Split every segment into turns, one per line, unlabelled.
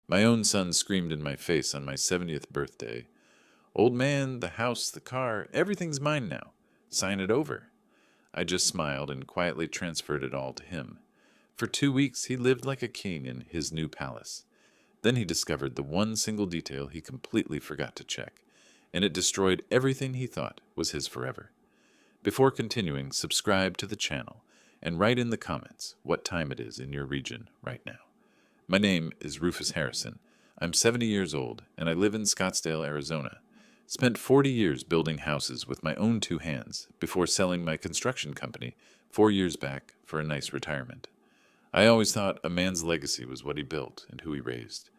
My own son screamed in my face on my 70th birthday, "Old man, the house, the car, everything's mine now. Sign it over." I just smiled and quietly transferred it all to him. For 2 weeks, he lived like a king in his new palace. Then he discovered the one single detail he completely forgot to check, and it destroyed everything he thought was his forever. Before continuing, subscribe to the channel and write in the comments what time it is in your region right now. My name is Rufus Harrison. I'm 70 years old, and I live in Scottsdale, Arizona. Spent 40 years building houses with my own two hands before selling my construction company 4 years back for a nice retirement. I always thought a man's legacy was what he built and who he raised.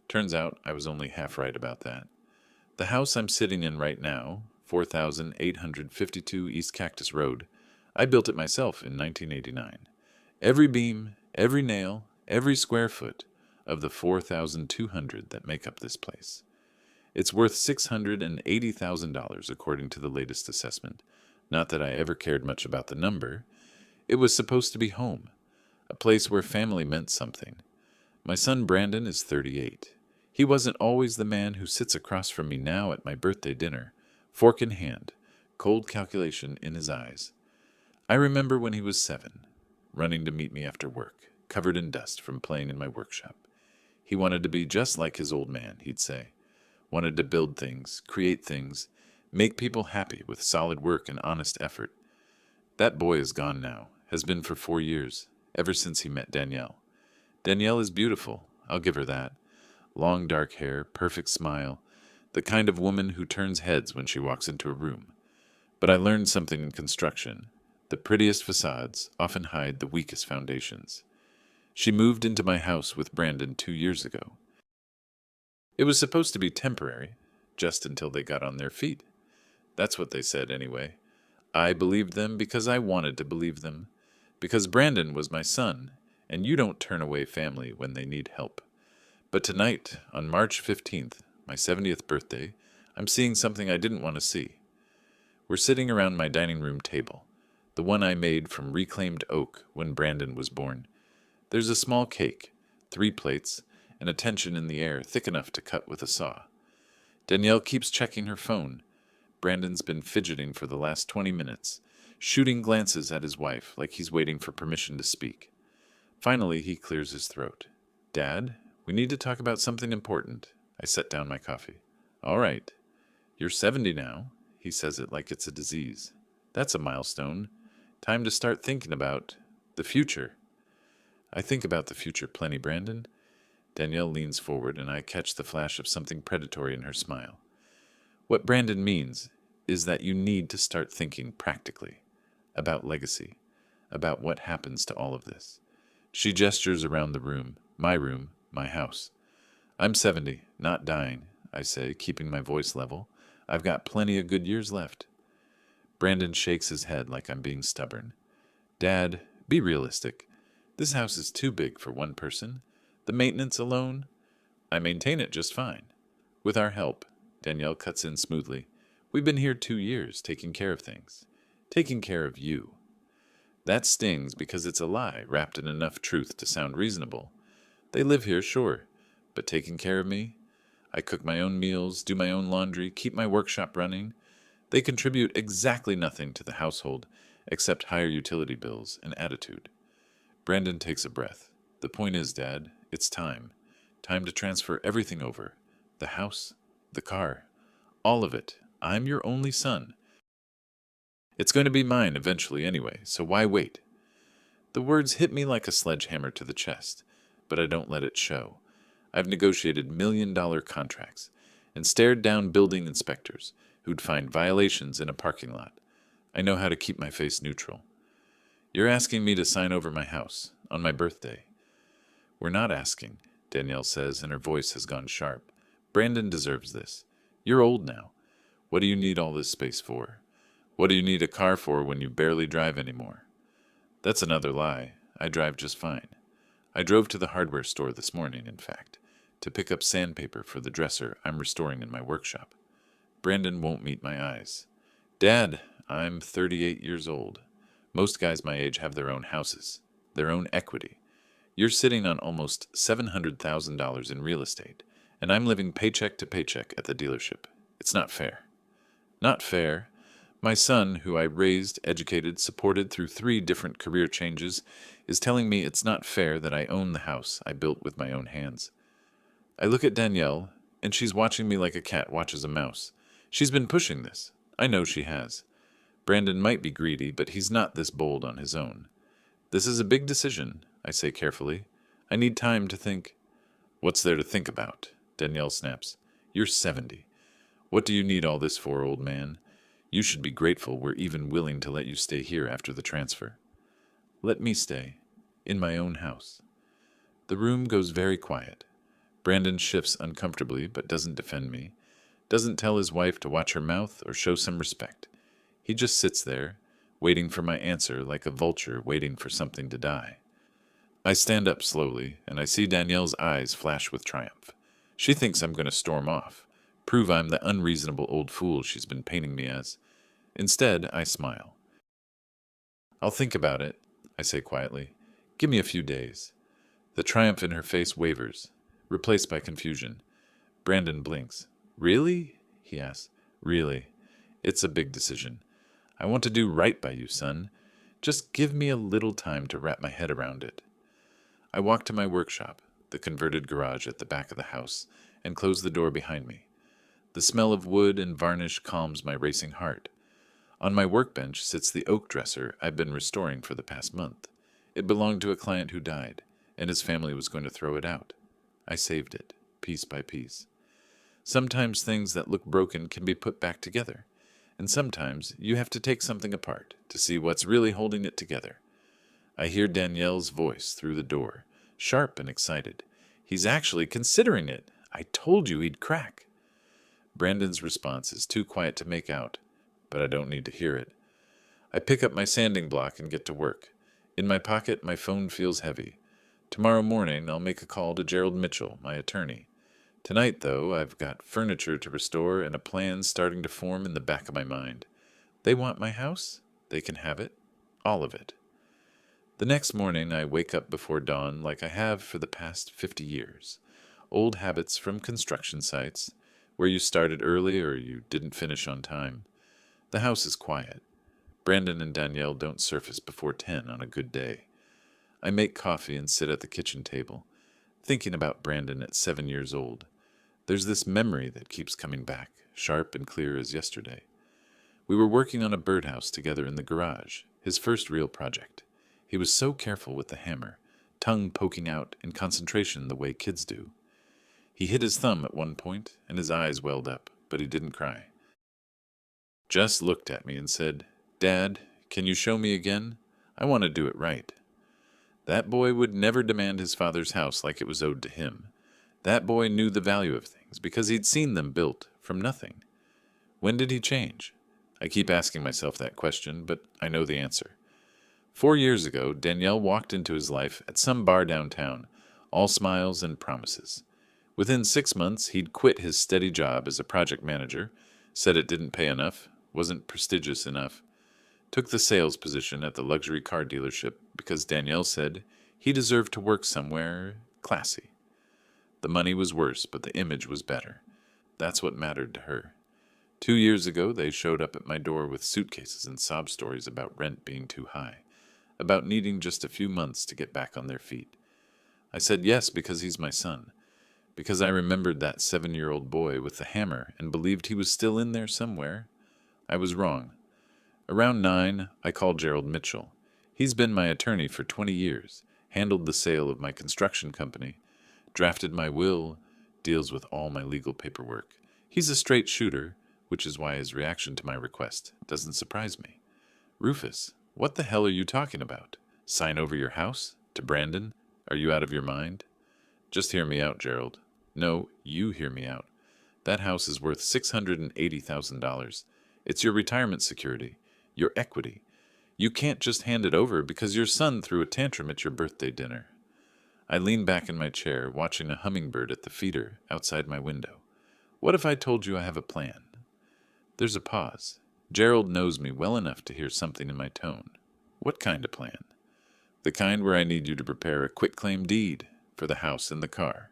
Turns out I was only half right about that. The house I'm sitting in right now, 4852 East Cactus Road, I built it myself in 1989. Every beam, every nail, every square foot of the 4,200 that make up this place. It's worth $680,000 according to the latest assessment. Not that I ever cared much about the number. It was supposed to be home, a place where family meant something. My son Brandon is 38. He wasn't always the man who sits across from me now at my birthday dinner, fork in hand, cold calculation in his eyes. I remember when he was 7, running to meet me after work, covered in dust from playing in my workshop. He wanted to be just like his old man, he'd say. Wanted to build things, create things, make people happy with solid work and honest effort. That boy is gone now, has been for 4 years, ever since he met Danielle. Danielle is beautiful, I'll give her that. Long dark hair, perfect smile, the kind of woman who turns heads when she walks into a room. But I learned something in construction. The prettiest facades often hide the weakest foundations. She moved into my house with Brandon 2 years ago. It was supposed to be temporary, just until they got on their feet. That's what they said anyway. I believed them because I wanted to believe them. Because Brandon was my son, and you don't turn away family when they need help. But tonight, on March 15th, my 70th birthday, I'm seeing something I didn't want to see. We're sitting around my dining room table, the one I made from reclaimed oak when Brandon was born. There's a small cake, 3 plates, and a tension in the air thick enough to cut with a saw. Danielle keeps checking her phone. Brandon's been fidgeting for the last 20 minutes, shooting glances at his wife like he's waiting for permission to speak. Finally, he clears his throat. "Dad, we need to talk about something important." I set down my coffee. "All right. You're 70 now." He says it like it's a disease. "That's a milestone. Time to start thinking about the future." "I think about the future plenty, Brandon." Danielle leans forward, and I catch the flash of something predatory in her smile. What Brandon means is that you need to start thinking practically about legacy, about what happens to all of this. She gestures around the room, my house. "I'm 70, not dying," I say, keeping my voice level. "I've got plenty of good years left." Brandon shakes his head like I'm being stubborn. "Dad, be realistic. This house is too big for one person. The maintenance alone, I maintain it just fine. With our help," Danielle cuts in smoothly, "we've been here 2 years taking care of things. Taking care of you." That stings because it's a lie wrapped in enough truth to sound reasonable. They live here, sure, but taking care of me? I cook my own meals, do my own laundry, keep my workshop running. They contribute exactly nothing to the household except higher utility bills and attitude. Brandon takes a breath. "The point is, Dad, it's time. Time to transfer everything over. The house, the car, all of it. I'm your only son. It's going to be mine eventually anyway, so why wait?" The words hit me like a sledgehammer to the chest, but I don't let it show. I've negotiated million-dollar contracts and stared down building inspectors who'd find violations in a parking lot. I know how to keep my face neutral. "You're asking me to sign over my house on my birthday." "We're not asking," Danielle says, and her voice has gone sharp. "Brandon deserves this. You're old now. What do you need all this space for? What do you need a car for when you barely drive anymore?" That's another lie. I drive just fine. I drove to the hardware store this morning, in fact, to pick up sandpaper for the dresser I'm restoring in my workshop. Brandon won't meet my eyes. "Dad, I'm 38 years old. Most guys my age have their own houses, their own equity. You're sitting on almost $700,000 in real estate, and I'm living paycheck to paycheck at the dealership. It's not fair. Not fair. My son, who I raised, educated, supported through 3 different career changes, is telling me it's not fair that I own the house I built with my own hands. I look at Danielle, and she's watching me like a cat watches a mouse. She's been pushing this. I know she has. Brandon might be greedy, but he's not this bold on his own. This is a big decision, I say carefully. I need time to think. What's there to think about? Danielle snaps. You're 70. What do you need all this for, old man? You should be grateful we're even willing to let you stay here after the transfer. Let me stay. In my own house. The room goes very quiet. Brandon shifts uncomfortably, but doesn't defend me. Doesn't tell his wife to watch her mouth or show some respect. He just sits there, waiting for my answer like a vulture waiting for something to die. I stand up slowly, and I see Danielle's eyes flash with triumph. She thinks I'm going to storm off, prove I'm the unreasonable old fool she's been painting me as. Instead, I smile. I'll think about it, I say quietly. Give me a few days. The triumph in her face wavers, replaced by confusion. Brandon blinks. Really? He asks. Really. It's a big decision. I want to do right by you, son. Just give me a little time to wrap my head around it. I walk to my workshop, the converted garage at the back of the house, and close the door behind me. The smell of wood and varnish calms my racing heart. On my workbench sits the oak dresser I've been restoring for the past month. It belonged to a client who died, and his family was going to throw it out. I saved it, piece by piece. Sometimes things that look broken can be put back together, and sometimes you have to take something apart to see what's really holding it together. I hear Danielle's voice through the door, sharp and excited. He's actually considering it. I told you he'd crack. Brandon's response is too quiet to make out, but I don't need to hear it. I pick up my sanding block and get to work. In my pocket, my phone feels heavy. Tomorrow morning, I'll make a call to Gerald Mitchell, my attorney. Tonight, though, I've got furniture to restore and a plan starting to form in the back of my mind. They want my house? They can have it. All of it. The next morning, I wake up before dawn like I have for the past 50 years. Old habits from construction sites, where you started early or you didn't finish on time. The house is quiet. Brandon and Danielle don't surface before 10 on a good day. I make coffee and sit at the kitchen table, thinking about Brandon at 7 years old. There's this memory that keeps coming back, sharp and clear as yesterday. We were working on a birdhouse together in the garage, his first real project. He was so careful with the hammer, tongue poking out in concentration the way kids do. He hit his thumb at one point, and his eyes welled up, but he didn't cry. Just looked at me and said, "Dad, can you show me again? I want to do it right." That boy would never demand his father's house like it was owed to him. That boy knew the value of things because he'd seen them built from nothing. When did he change? I keep asking myself that question, but I know the answer. 4 years ago, Danielle walked into his life at some bar downtown, all smiles and promises. Within 6 months, he'd quit his steady job as a project manager, said it didn't pay enough, wasn't prestigious enough, took the sales position at the luxury car dealership because Danielle said he deserved to work somewhere classy. The money was worse, but the image was better. That's what mattered to her. 2 years ago, they showed up at my door with suitcases and sob stories about rent being too high, about needing just a few months to get back on their feet. I said yes because he's my son, because I remembered that 7-year-old boy with the hammer and believed he was still in there somewhere. I was wrong. Around 9, I called Gerald Mitchell. He's been my attorney for 20 years, handled the sale of my construction company, drafted my will, deals with all my legal paperwork. He's a straight shooter, which is why his reaction to my request doesn't surprise me. "Rufus, what the hell are you talking about? Sign over your house? To Brandon? Are you out of your mind?" "Just hear me out, Gerald." "No, you hear me out. That house is worth $680,000. It's your retirement security, your equity. You can't just hand it over because your son threw a tantrum at your birthday dinner." I lean back in my chair, watching a hummingbird at the feeder outside my window. What if I told you I have a plan? There's a pause. Gerald knows me well enough to hear something in my tone. What kind of plan? The kind where I need you to prepare a quitclaim deed for the house and the car.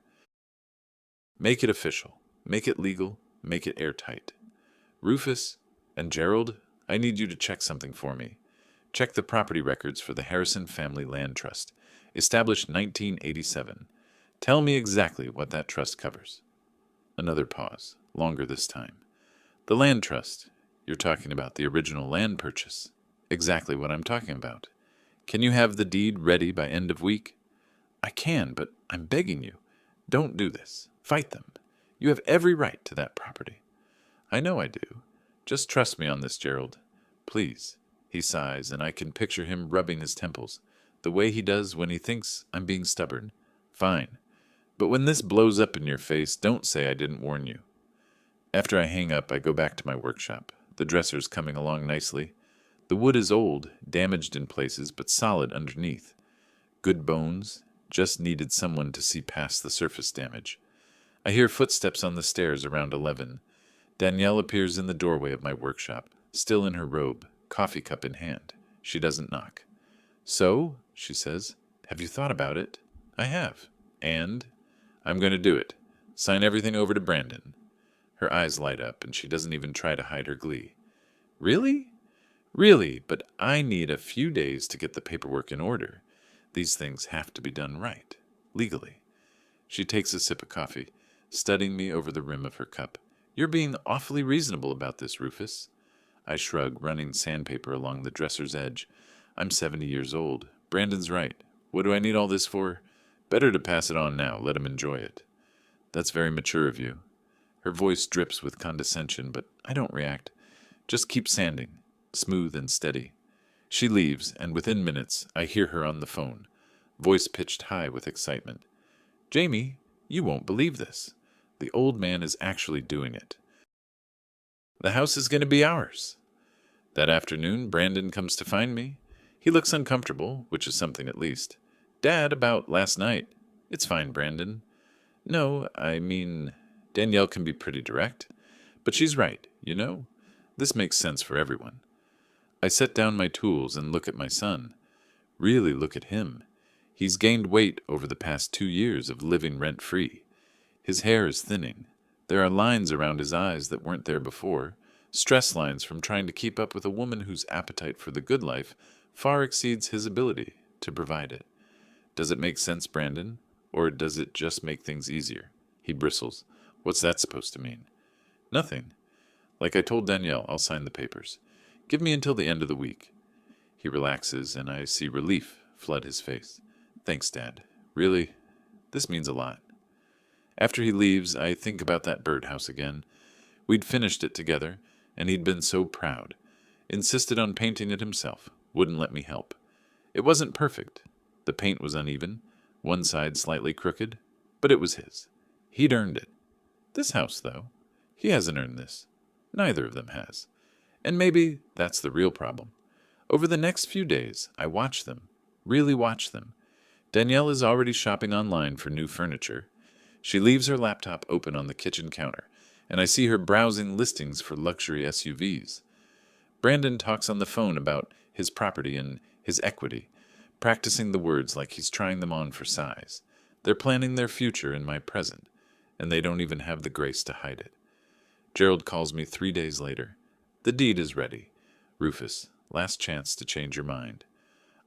Make it official. Make it legal. Make it airtight. Rufus and Gerald, I need you to check something for me. Check the property records for the Harrison Family Land Trust, established 1987. Tell me exactly what that trust covers. Another pause, longer this time. The land trust. You're talking about the original land purchase. Exactly what I'm talking about. Can you have the deed ready by end of week? I can, but I'm begging you. Don't do this. Fight them. You have every right to that property. I know I do. Just trust me on this, Gerald. Please. He sighs, and I can picture him rubbing his temples, the way he does when he thinks I'm being stubborn. Fine. But when this blows up in your face, don't say I didn't warn you. After I hang up, I go back to my workshop. The dresser's coming along nicely. The wood is old, damaged in places, but solid underneath. Good bones, just needed someone to see past the surface damage. I hear footsteps on the stairs around 11. Danielle appears in the doorway of my workshop, still in her robe, coffee cup in hand. She doesn't knock. So, she says, have you thought about it? I have. And? I'm going to do it. Sign everything over to Brandon. Her eyes light up, and she doesn't even try to hide her glee. Really? Really, but I need a few days to get the paperwork in order. These things have to be done right, legally. She takes a sip of coffee, studying me over the rim of her cup. You're being awfully reasonable about this, Rufus. I shrug, running sandpaper along the dresser's edge. I'm 70 years old. Brandon's right. What do I need all this for? Better to pass it on now. Let him enjoy it. That's very mature of you. Her voice drips with condescension, but I don't react. Just keep sanding, smooth and steady. She leaves, and within minutes, I hear her on the phone, voice pitched high with excitement. Jamie, you won't believe this. The old man is actually doing it. The house is going to be ours. That afternoon, Brandon comes to find me. He looks uncomfortable, which is something at least. Dad, about last night. It's fine, Brandon. No, I mean, Danielle can be pretty direct. But she's right, you know? This makes sense for everyone. I set down my tools and look at my son. Really look at him. He's gained weight over the past 2 years of living rent-free. His hair is thinning. There are lines around his eyes that weren't there before, stress lines from trying to keep up with a woman whose appetite for the good life far exceeds his ability to provide it. Does it make sense, Brandon? Or does it just make things easier? He bristles. What's that supposed to mean? Nothing. Like I told Danielle, I'll sign the papers. Give me until the end of the week. He relaxes, and I see relief flood his face. Thanks, Dad. Really, this means a lot. After he leaves, I think about that birdhouse again. We'd finished it together, and he'd been so proud. Insisted on painting it himself. Wouldn't let me help. It wasn't perfect. The paint was uneven, one side slightly crooked, but it was his. He'd earned it. This house, though, he hasn't earned this. Neither of them has. And maybe that's the real problem. Over the next few days, I watch them, really watch them. Danielle is already shopping online for new furniture. She leaves her laptop open on the kitchen counter, and I see her browsing listings for luxury SUVs. Brandon talks on the phone about his property and his equity, practicing the words like he's trying them on for size. They're planning their future in my present, and they don't even have the grace to hide it. Gerald calls me 3 days later. The deed is ready. Rufus, last chance to change your mind.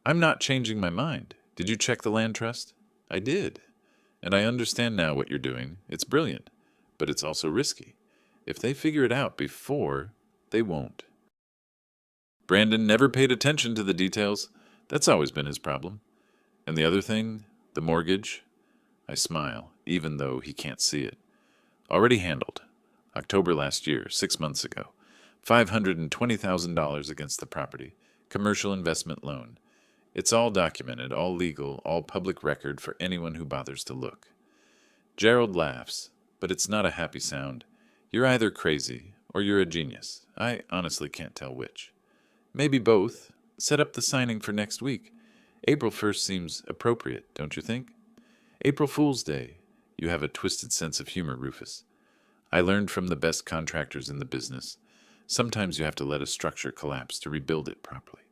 I'm not changing my mind. Did you check the land trust? I did. And I understand now what you're doing. It's brilliant. But it's also risky. If they figure it out before, they won't. Brandon never paid attention to the details. That's always been his problem. And the other thing, the mortgage? I smile, even though he can't see it. Already handled. October last year, 6 months ago. $520,000 against the property. Commercial investment loan. It's all documented, all legal, all public record for anyone who bothers to look. Gerald laughs, but it's not a happy sound. You're either crazy or you're a genius. I honestly can't tell which. Maybe both. Set up the signing for next week. April 1st seems appropriate, don't you think? April Fool's Day. You have a twisted sense of humor, Rufus. I learned from the best contractors in the business. Sometimes you have to let a structure collapse to rebuild it properly.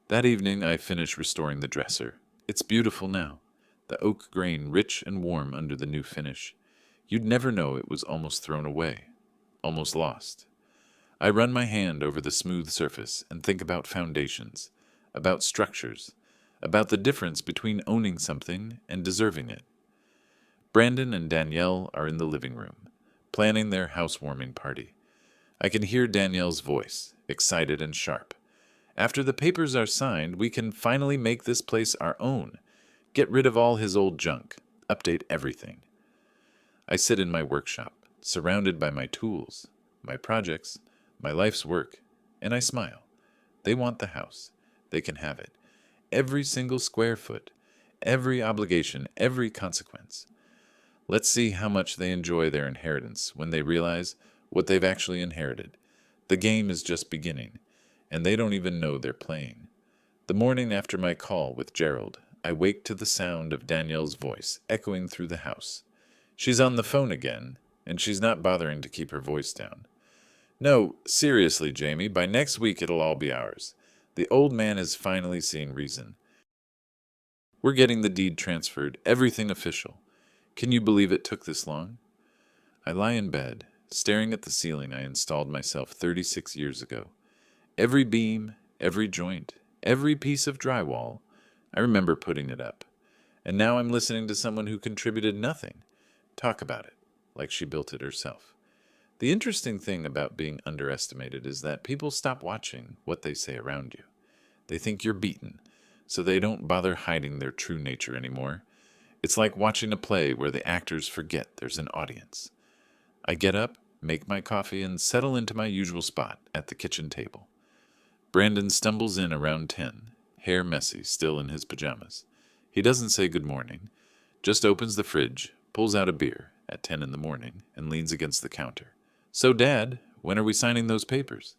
That evening I finished restoring the dresser. It's beautiful now, the oak grain rich and warm under the new finish. You'd never know it was almost thrown away, almost lost. I run my hand over the smooth surface and think about foundations, about structures, about the difference between owning something and deserving it. Brandon and Danielle are in the living room, planning their housewarming party. I can hear Danielle's voice, excited and sharp. After the papers are signed, we can finally make this place our own. Get rid of all his old junk. Update everything. I sit in my workshop, surrounded by my tools, my projects, my life's work, and I smile. They want the house. They can have it. Every single square foot, every obligation, every consequence. Let's see how much they enjoy their inheritance when they realize what they've actually inherited. The game is just beginning, and they don't even know they're playing. The morning after my call with Gerald, I wake to the sound of Danielle's voice echoing through the house. She's on the phone again, and she's not bothering to keep her voice down. No, seriously, Jamie, by next week it'll all be ours. The old man is finally seeing reason. We're getting the deed transferred, everything official. Can you believe it took this long? I lie in bed, staring at the ceiling I installed myself 36 years ago. Every beam, every joint, every piece of drywall, I remember putting it up. And now I'm listening to someone who contributed nothing talk about it, like she built it herself. The interesting thing about being underestimated is that people stop watching what they say around you. They think you're beaten, so they don't bother hiding their true nature anymore. It's like watching a play where the actors forget there's an audience. I get up, make my coffee, and settle into my usual spot at the kitchen table. Brandon stumbles in around 10, hair messy, still in his pajamas. He doesn't say good morning, just opens the fridge, pulls out a beer at 10 in the morning, and leans against the counter. So, Dad, when are we signing those papers?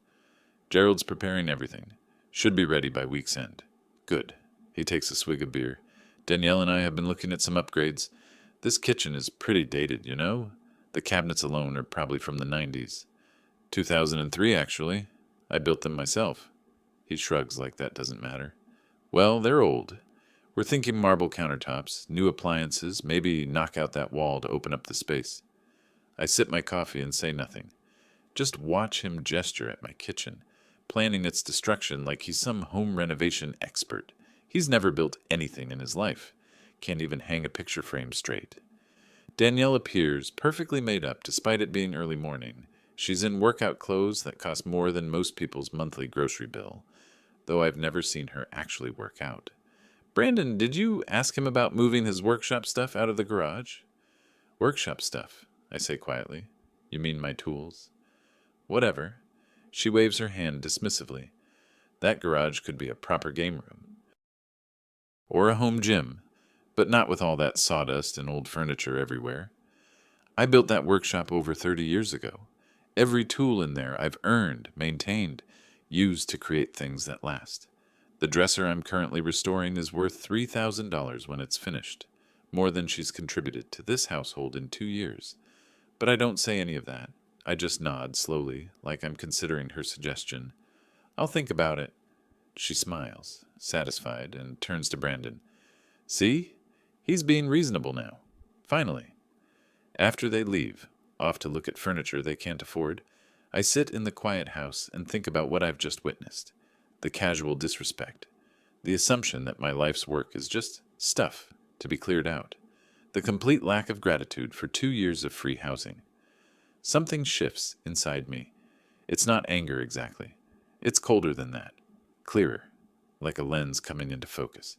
Gerald's preparing everything. Should be ready by week's end. Good. He takes a swig of beer. Danielle and I have been looking at some upgrades. This kitchen is pretty dated, you know? The cabinets alone are probably from the 90s. 2003, actually. I built them myself. He shrugs like that doesn't matter. Well, they're old. We're thinking marble countertops, new appliances, maybe knock out that wall to open up the space. I sip my coffee and say nothing. Just watch him gesture at my kitchen, planning its destruction like he's some home renovation expert. He's never built anything in his life. Can't even hang a picture frame straight. Danielle appears, perfectly made up despite it being early morning. She's in workout clothes that cost more than most people's monthly grocery bill, though I've never seen her actually work out. Brandon, did you ask him about moving his workshop stuff out of the garage? Workshop stuff, I say quietly. You mean my tools? Whatever. She waves her hand dismissively. That garage could be a proper game room. Or a home gym, but not with all that sawdust and old furniture everywhere. I built that workshop over 30 years ago. Every tool in there I've earned, maintained, used to create things that last. The dresser I'm currently restoring is worth $3,000 when it's finished, more than she's contributed to this household in 2 years. But I don't say any of that. I just nod slowly, like I'm considering her suggestion. I'll think about it. She smiles, satisfied, and turns to Brandon. See? He's being reasonable now. Finally. After they leave, off to look at furniture they can't afford, I sit in the quiet house and think about what I've just witnessed. The casual disrespect. The assumption that my life's work is just stuff to be cleared out. The complete lack of gratitude for 2 years of free housing. Something shifts inside me. It's not anger exactly. It's colder than that. Clearer, like a lens coming into focus.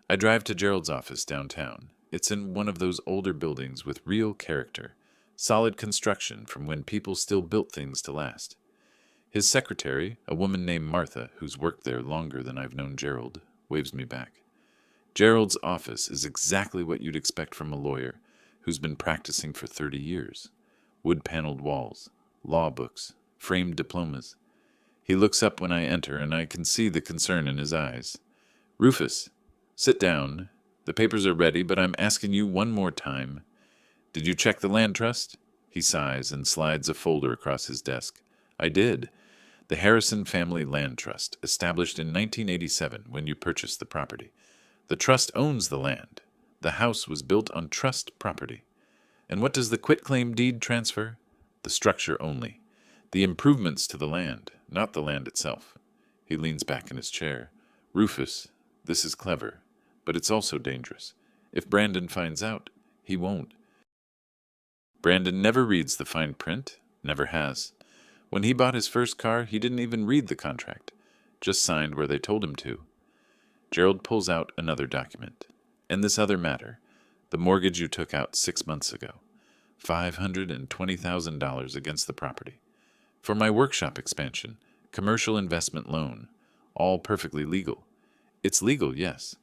I drive to Gerald's office downtown. It's in one of those older buildings with real character, solid construction from when people still built things to last. His secretary, a woman named Martha, who's worked there longer than I've known Gerald, waves me back. Gerald's office is exactly what you'd expect from a lawyer who's been practicing for 30 years. Wood-paneled walls, law books, framed diplomas. He looks up when I enter, and I can see the concern in his eyes. Rufus, sit down. The papers are ready, but I'm asking you one more time. Did you check the land trust? He sighs and slides a folder across his desk. I did. The Harrison Family Land Trust, established in 1987 when you purchased the property. The trust owns the land. The house was built on trust property. And what does the quitclaim deed transfer? The structure only. The improvements to the land, not the land itself. He leans back in his chair. Rufus, this is clever, but it's also dangerous. If Brandon finds out, he won't. Brandon never reads the fine print, never has. When he bought his first car, he didn't even read the contract, just signed where they told him to. Gerald pulls out another document. And this other matter, the mortgage you took out 6 months ago, $520,000 against the property. For my workshop expansion, commercial investment loan, all perfectly legal. It's legal, yes.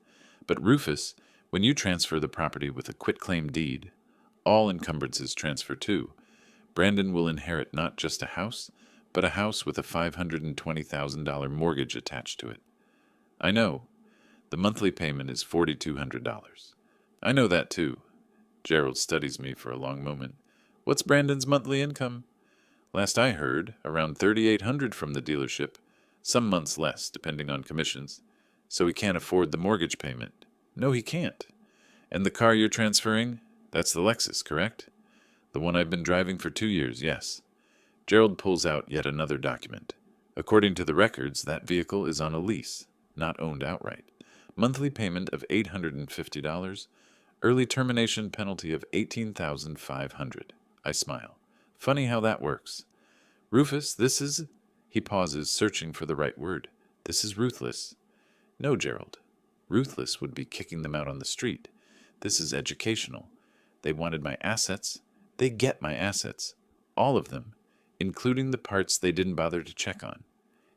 But Rufus, when you transfer the property with a quitclaim deed, all encumbrances transfer too. Brandon will inherit not just a house, but a house with a $520,000 mortgage attached to it. I know. The monthly payment is $4,200. I know that too. Gerald studies me for a long moment. What's Brandon's monthly income? Last I heard, around $3,800 from the dealership, some months less, depending on commissions. So he can't afford the mortgage payment. No, he can't. And the car you're transferring? That's the Lexus, correct? The one I've been driving for 2 years, yes. Gerald pulls out yet another document. According to the records, that vehicle is on a lease, not owned outright. Monthly payment of $850. Early termination penalty of $18,500. I smile. Funny how that works. Rufus, this is... He pauses, searching for the right word. This is ruthless. No, Gerald. Ruthless would be kicking them out on the street. This is educational. They wanted my assets. They get my assets. All of them, including the parts they didn't bother to check on.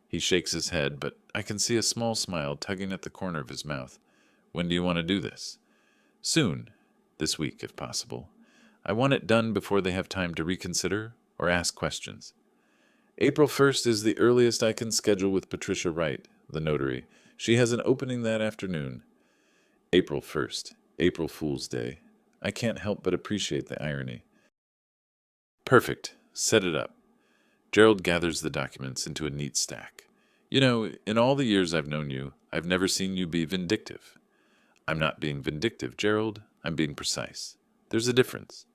He shakes his head, but I can see a small smile tugging at the corner of his mouth. When do you want to do this? Soon. This week, if possible. I want it done before they have time to reconsider or ask questions. April 1st is the earliest I can schedule with Patricia Wright, the notary. She has an opening that afternoon. April 1st. April Fool's Day. I can't help but appreciate the irony. Perfect. Set it up. Gerald gathers the documents into a neat stack. You know, in all the years I've known you, I've never seen you be vindictive. I'm not being vindictive, Gerald. I'm being precise. There's a difference.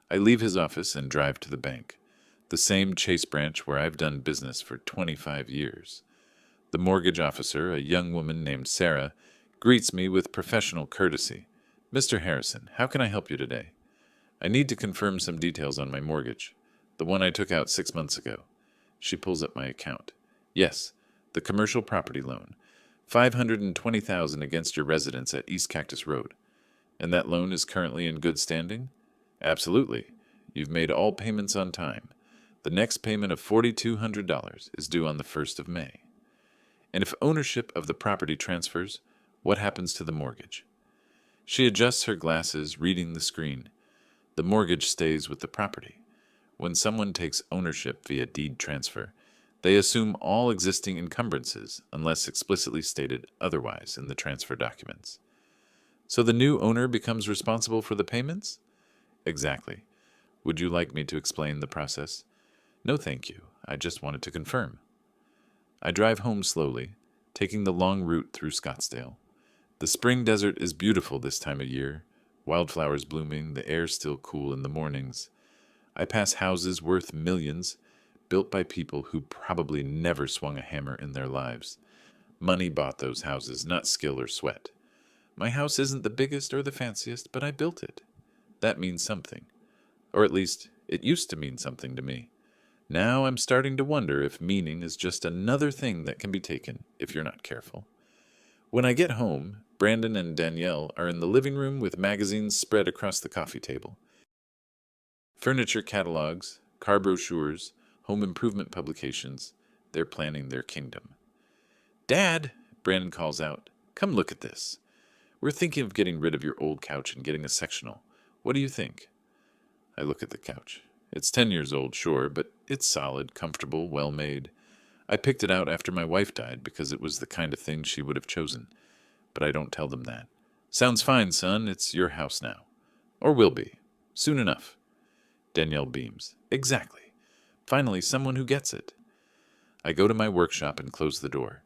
I leave his office and drive to the bank, the same Chase branch where I've done business for 25 years. The mortgage officer, a young woman named Sarah, greets me with professional courtesy. Mr. Harrison, how can I help you today? I need to confirm some details on my mortgage, the one I took out 6 months ago. She pulls up my account. Yes, the commercial property loan. $520,000 against your residence at East Cactus Road. And that loan is currently in good standing? Absolutely. You've made all payments on time. The next payment of $4,200 is due on the 1st of May. And if ownership of the property transfers, what happens to the mortgage? She adjusts her glasses, reading the screen. The mortgage stays with the property. When someone takes ownership via deed transfer, they assume all existing encumbrances unless explicitly stated otherwise in the transfer documents. So the new owner becomes responsible for the payments? Exactly. Would you like me to explain the process? No, thank you. I just wanted to confirm. I drive home slowly, taking the long route through Scottsdale. The spring desert is beautiful this time of year, wildflowers blooming, the air still cool in the mornings. I pass houses worth millions, built by people who probably never swung a hammer in their lives. Money bought those houses, not skill or sweat. My house isn't the biggest or the fanciest, but I built it. That means something. Or at least, it used to mean something to me. Now I'm starting to wonder if meaning is just another thing that can be taken if you're not careful. When I get home, Brandon and Danielle are in the living room with magazines spread across the coffee table. Furniture catalogs, car brochures, home improvement publications. They're planning their kingdom. Dad, Brandon calls out, come look at this. We're thinking of getting rid of your old couch and getting a sectional. What do you think? I look at the couch. It's 10 years old, sure, but it's solid, comfortable, well made. I picked it out after my wife died because it was the kind of thing she would have chosen. But I don't tell them that. Sounds fine, son. It's your house now. Or will be. Soon enough. Danielle beams. Exactly. Finally, someone who gets it. I go to my workshop and close the door.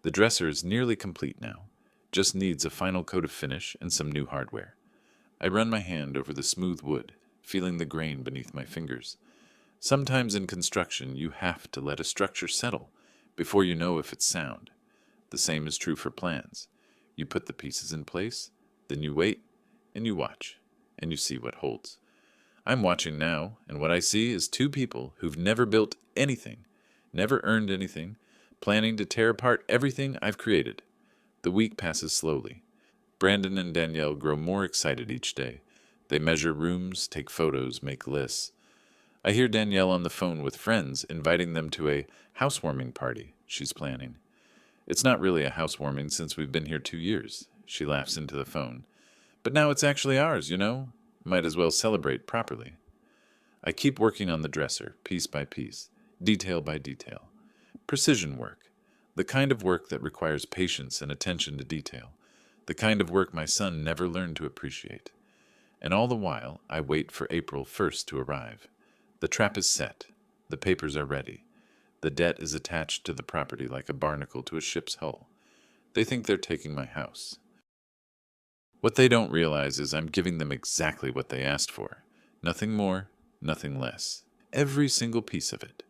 The dresser is nearly complete now. Just needs a final coat of finish and some new hardware. I run my hand over the smooth wood, feeling the grain beneath my fingers. Sometimes in construction, you have to let a structure settle before you know if it's sound. The same is true for plans. You put the pieces in place, then you wait, and you watch, and you see what holds. I'm watching now, and what I see is two people who've never built anything, never earned anything, planning to tear apart everything I've created. The week passes slowly. Brandon and Danielle grow more excited each day. They measure rooms, take photos, make lists. I hear Danielle on the phone with friends, inviting them to a housewarming party she's planning. It's not really a housewarming since we've been here 2 years. She laughs into the phone. But now it's actually ours, you know? Might as well celebrate properly. I keep working on the dresser, piece by piece, detail by detail. Precision work. The kind of work that requires patience and attention to detail. The kind of work my son never learned to appreciate. And all the while, I wait for April 1st to arrive. The trap is set. The papers are ready. The debt is attached to the property like a barnacle to a ship's hull. They think they're taking my house. What they don't realize is I'm giving them exactly what they asked for. Nothing more, nothing less. Every single piece of it.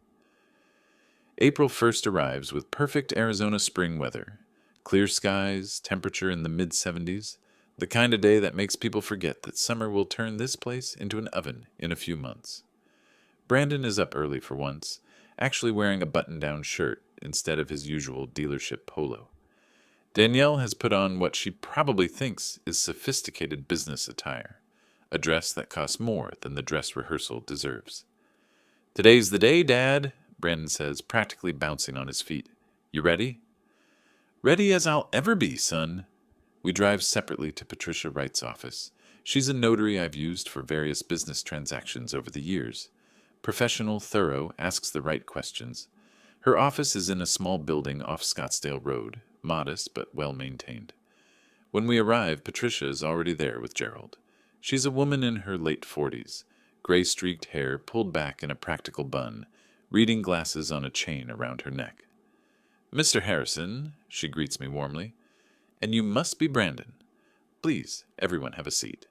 April 1st arrives with perfect Arizona spring weather. Clear skies, temperature in the mid-70s. The kind of day that makes people forget that summer will turn this place into an oven in a few months. Brandon is up early for once, actually wearing a button-down shirt instead of his usual dealership polo. Danielle has put on what she probably thinks is sophisticated business attire, a dress that costs more than the dress rehearsal deserves. "Today's the day, Dad," Brandon says, practically bouncing on his feet. "You ready?" "Ready as I'll ever be, son." We drive separately to Patricia Wright's office. She's a notary I've used for various business transactions over the years. Professional, thorough, asks the right questions. Her office is in a small building off Scottsdale Road, modest but well-maintained. When we arrive, Patricia is already there with Gerald. She's a woman in her late 40s, gray-streaked hair pulled back in a practical bun, reading glasses on a chain around her neck. "Mr. Harrison," she greets me warmly, "and you must be Brandon. Please, everyone have a seat."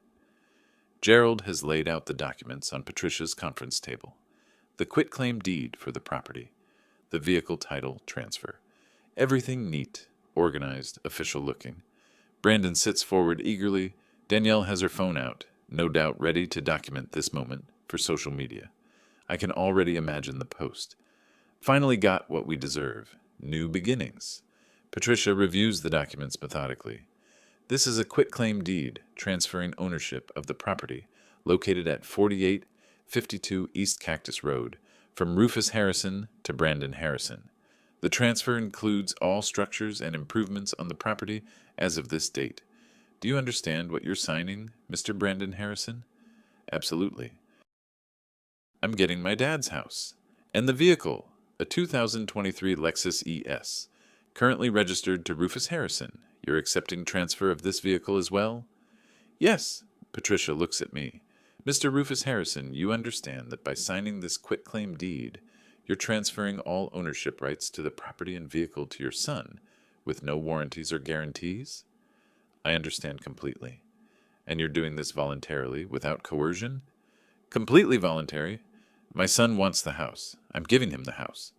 Gerald has laid out the documents on Patricia's conference table. The quitclaim deed for the property. The vehicle title transfer. Everything neat, organized, official-looking. Brandon sits forward eagerly. Danielle has her phone out, no doubt ready to document this moment for social media. I can already imagine the post. "Finally got what we deserve. New beginnings." Patricia reviews the documents methodically. This is a quitclaim deed transferring ownership of the property located at 4852 East Cactus Road from Rufus Harrison to Brandon Harrison. The transfer includes all structures and improvements on the property as of this date. Do you understand what you're signing, Mr. Brandon Harrison? Absolutely. I'm getting my dad's house. And the vehicle, a 2023 Lexus ES, currently registered to Rufus Harrison. You're accepting transfer of this vehicle as well? Yes. Patricia looks at me. Mr. Rufus Harrison, you understand that by signing this quitclaim deed, you're transferring all ownership rights to the property and vehicle to your son, with no warranties or guarantees? I understand completely. And you're doing this voluntarily, without coercion? Completely voluntary. My son wants the house. I'm giving him the house.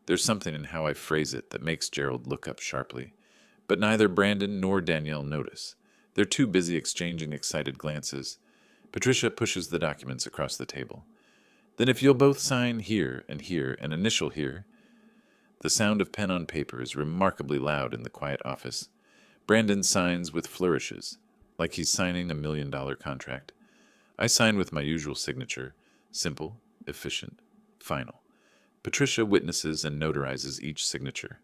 There's something in how I phrase it that makes Gerald look up sharply. But neither Brandon nor Danielle notice. They're too busy exchanging excited glances. Patricia pushes the documents across the table. Then if you'll both sign here and initial here. The sound of pen on paper is remarkably loud in the quiet office. Brandon signs with flourishes, like he's signing a $1 million contract. I sign with my usual signature, simple, efficient, final. Patricia witnesses and notarizes each signature.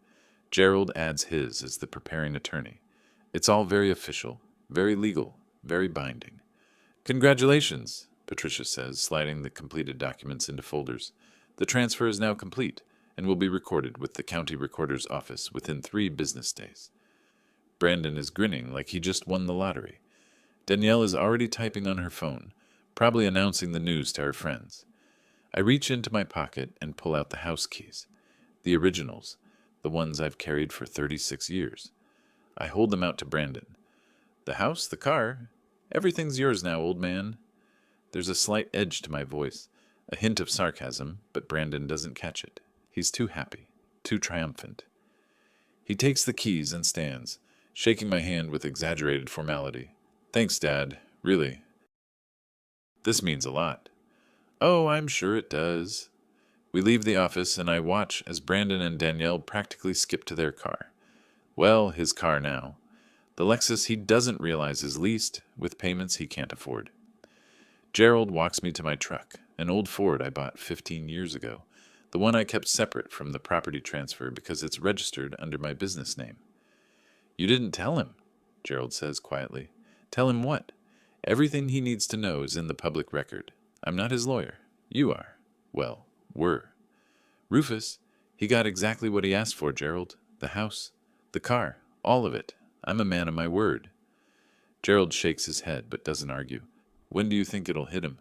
Gerald adds his as the preparing attorney. It's all very official, very legal, very binding. "Congratulations," Patricia says, sliding the completed documents into folders. "The transfer is now complete and will be recorded with the county recorder's office within 3 business days." Brandon is grinning like he just won the lottery. Danielle is already typing on her phone, probably announcing the news to her friends. I reach into my pocket and pull out the house keys. The originals, the ones I've carried for 36 years. I hold them out to Brandon. The house, the car, everything's yours now, old man. There's a slight edge to my voice, a hint of sarcasm, but Brandon doesn't catch it. He's too happy, too triumphant. He takes the keys and stands, shaking my hand with exaggerated formality. Thanks, Dad, really. This means a lot. Oh, I'm sure it does. We leave the office, and I watch as Brandon and Danielle practically skip to their car. Well, his car now. The Lexus he doesn't realize is leased, with payments he can't afford. Gerald walks me to my truck, an old Ford I bought 15 years ago, the one I kept separate from the property transfer because it's registered under my business name. You didn't tell him, Gerald says quietly. Tell him what? Everything he needs to know is in the public record. I'm not his lawyer. You are. Well, were. Rufus, he got exactly what he asked for, Gerald. The house, the car, all of it. I'm a man of my word. Gerald shakes his head but doesn't argue. When do you think it'll hit him?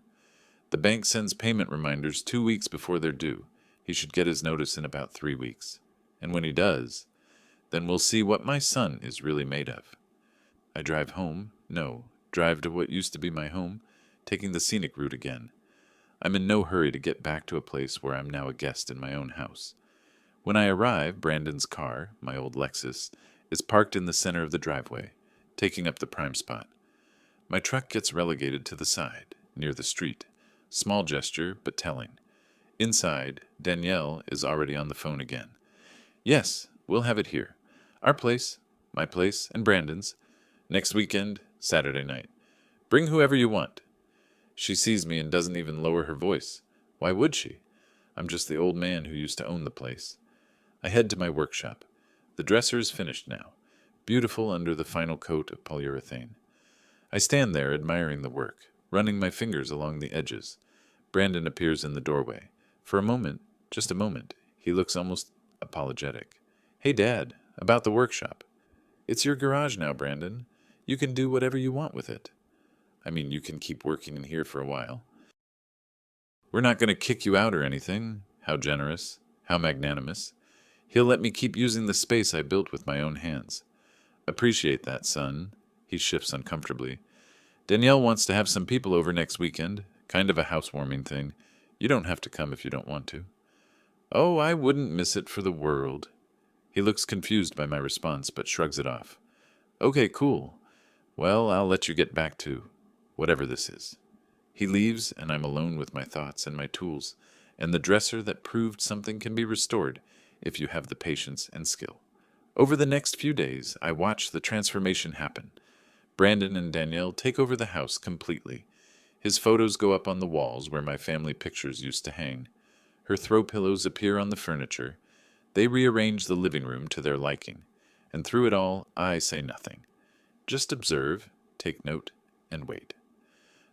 The bank sends payment reminders 2 weeks before they're due. He should get his notice in about 3 weeks. And when he does, then we'll see what my son is really made of. I drive home. No, drive to what used to be my home, taking the scenic route again. I'm in no hurry to get back to a place where I'm now a guest in my own house. When I arrive, Brandon's car, my old Lexus, is parked in the center of the driveway, taking up the prime spot. My truck gets relegated to the side, near the street. Small gesture, but telling. Inside, Danielle is already on the phone again. Yes, we'll have it here. Our place, my place, and Brandon's. Next weekend, Saturday night. Bring whoever you want. She sees me and doesn't even lower her voice. Why would she? I'm just the old man who used to own the place. I head to my workshop. The dresser is finished now, beautiful under the final coat of polyurethane. I stand there admiring the work, running my fingers along the edges. Brandon appears in the doorway. For a moment, just a moment, he looks almost apologetic. Hey, Dad, about the workshop. It's your garage now, Brandon. You can do whatever you want with it. I mean, you can keep working in here for a while. We're not going to kick you out or anything. How generous, how magnanimous. He'll let me keep using the space I built with my own hands. Appreciate that, son. He shifts uncomfortably. Danielle wants to have some people over next weekend, kind of a housewarming thing. You don't have to come if you don't want to. Oh, I wouldn't miss it for the world. He looks confused by my response, but shrugs it off. Okay, cool. Well, I'll let you get back to whatever this is. He leaves, and I'm alone with my thoughts and my tools, and the dresser that proved something can be restored if you have the patience and skill. Over the next few days, I watch the transformation happen. Brandon and Danielle take over the house completely. His photos go up on the walls where my family pictures used to hang. Her throw pillows appear on the furniture. They rearrange the living room to their liking. And through it all, I say nothing. Just observe, take note, and wait.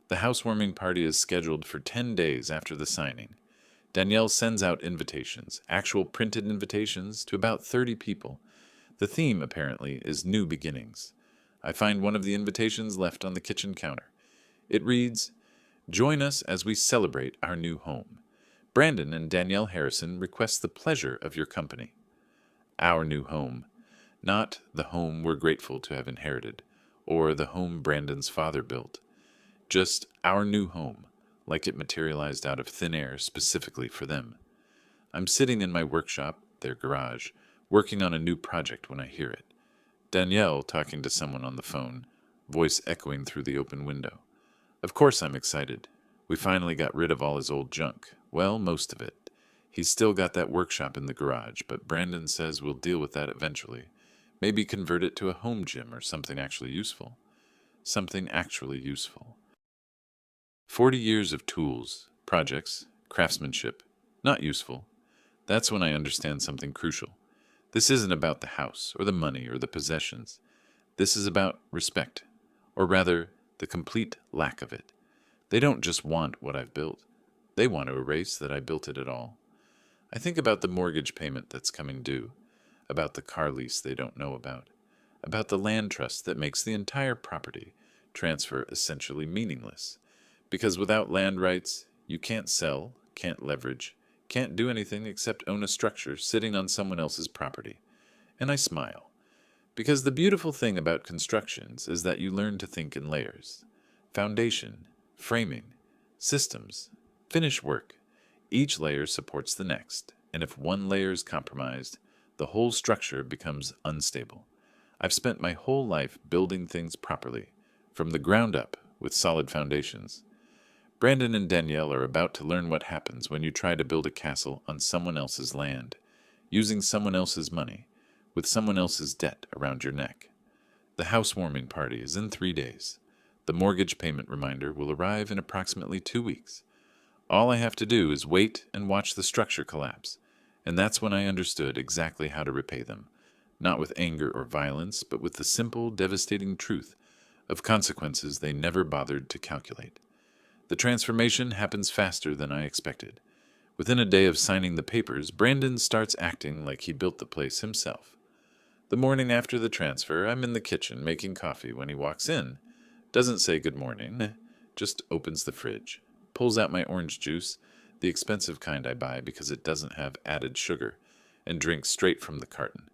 The housewarming party is scheduled for 10 days after the signing. Danielle sends out invitations, actual printed invitations, to about 30 people. The theme, apparently, is new beginnings. I find one of the invitations left on the kitchen counter. It reads, Join us as we celebrate our new home. Brandon and Danielle Harrison request the pleasure of your company. Our new home. Not the home we're grateful to have inherited, or the home Brandon's father built. Just our new home, like it materialized out of thin air specifically for them. I'm sitting in my workshop, their garage, working on a new project when I hear it. Danielle talking to someone on the phone, voice echoing through the open window. Of course I'm excited. We finally got rid of all his old junk. Well, most of it. He's still got that workshop in the garage, but Brandon says we'll deal with that eventually. Maybe convert it to a home gym or something actually useful. Something actually useful. 40 years of tools, projects, craftsmanship, not useful. That's when I understand something crucial. This isn't about the house or the money or the possessions. This is about respect, or rather, the complete lack of it. They don't just want what I've built. They want to erase that I built it at all. I think about the mortgage payment that's coming due, about the car lease they don't know about the land trust that makes the entire property transfer essentially meaningless. Because without land rights, you can't sell, can't leverage, Can't do anything except own a structure sitting on someone else's property. And I smile. Because the beautiful thing about constructions is that you learn to think in layers. Foundation, framing, systems, finish work. Each layer supports the next, and if one layer is compromised, the whole structure becomes unstable. I've spent my whole life building things properly, from the ground up, with solid foundations. Brandon and Danielle are about to learn what happens when you try to build a castle on someone else's land, using someone else's money, with someone else's debt around your neck. The housewarming party is in 3 days. The mortgage payment reminder will arrive in approximately 2 weeks. All I have to do is wait and watch the structure collapse, and that's when I understood exactly how to repay them, not with anger or violence, but with the simple, devastating truth of consequences they never bothered to calculate. The transformation happens faster than I expected. Within a day of signing the papers, Brandon starts acting like he built the place himself. The morning after the transfer, I'm in the kitchen making coffee when he walks in. Doesn't say good morning, just opens the fridge, pulls out my orange juice, the expensive kind I buy because it doesn't have added sugar, and drinks straight from the carton.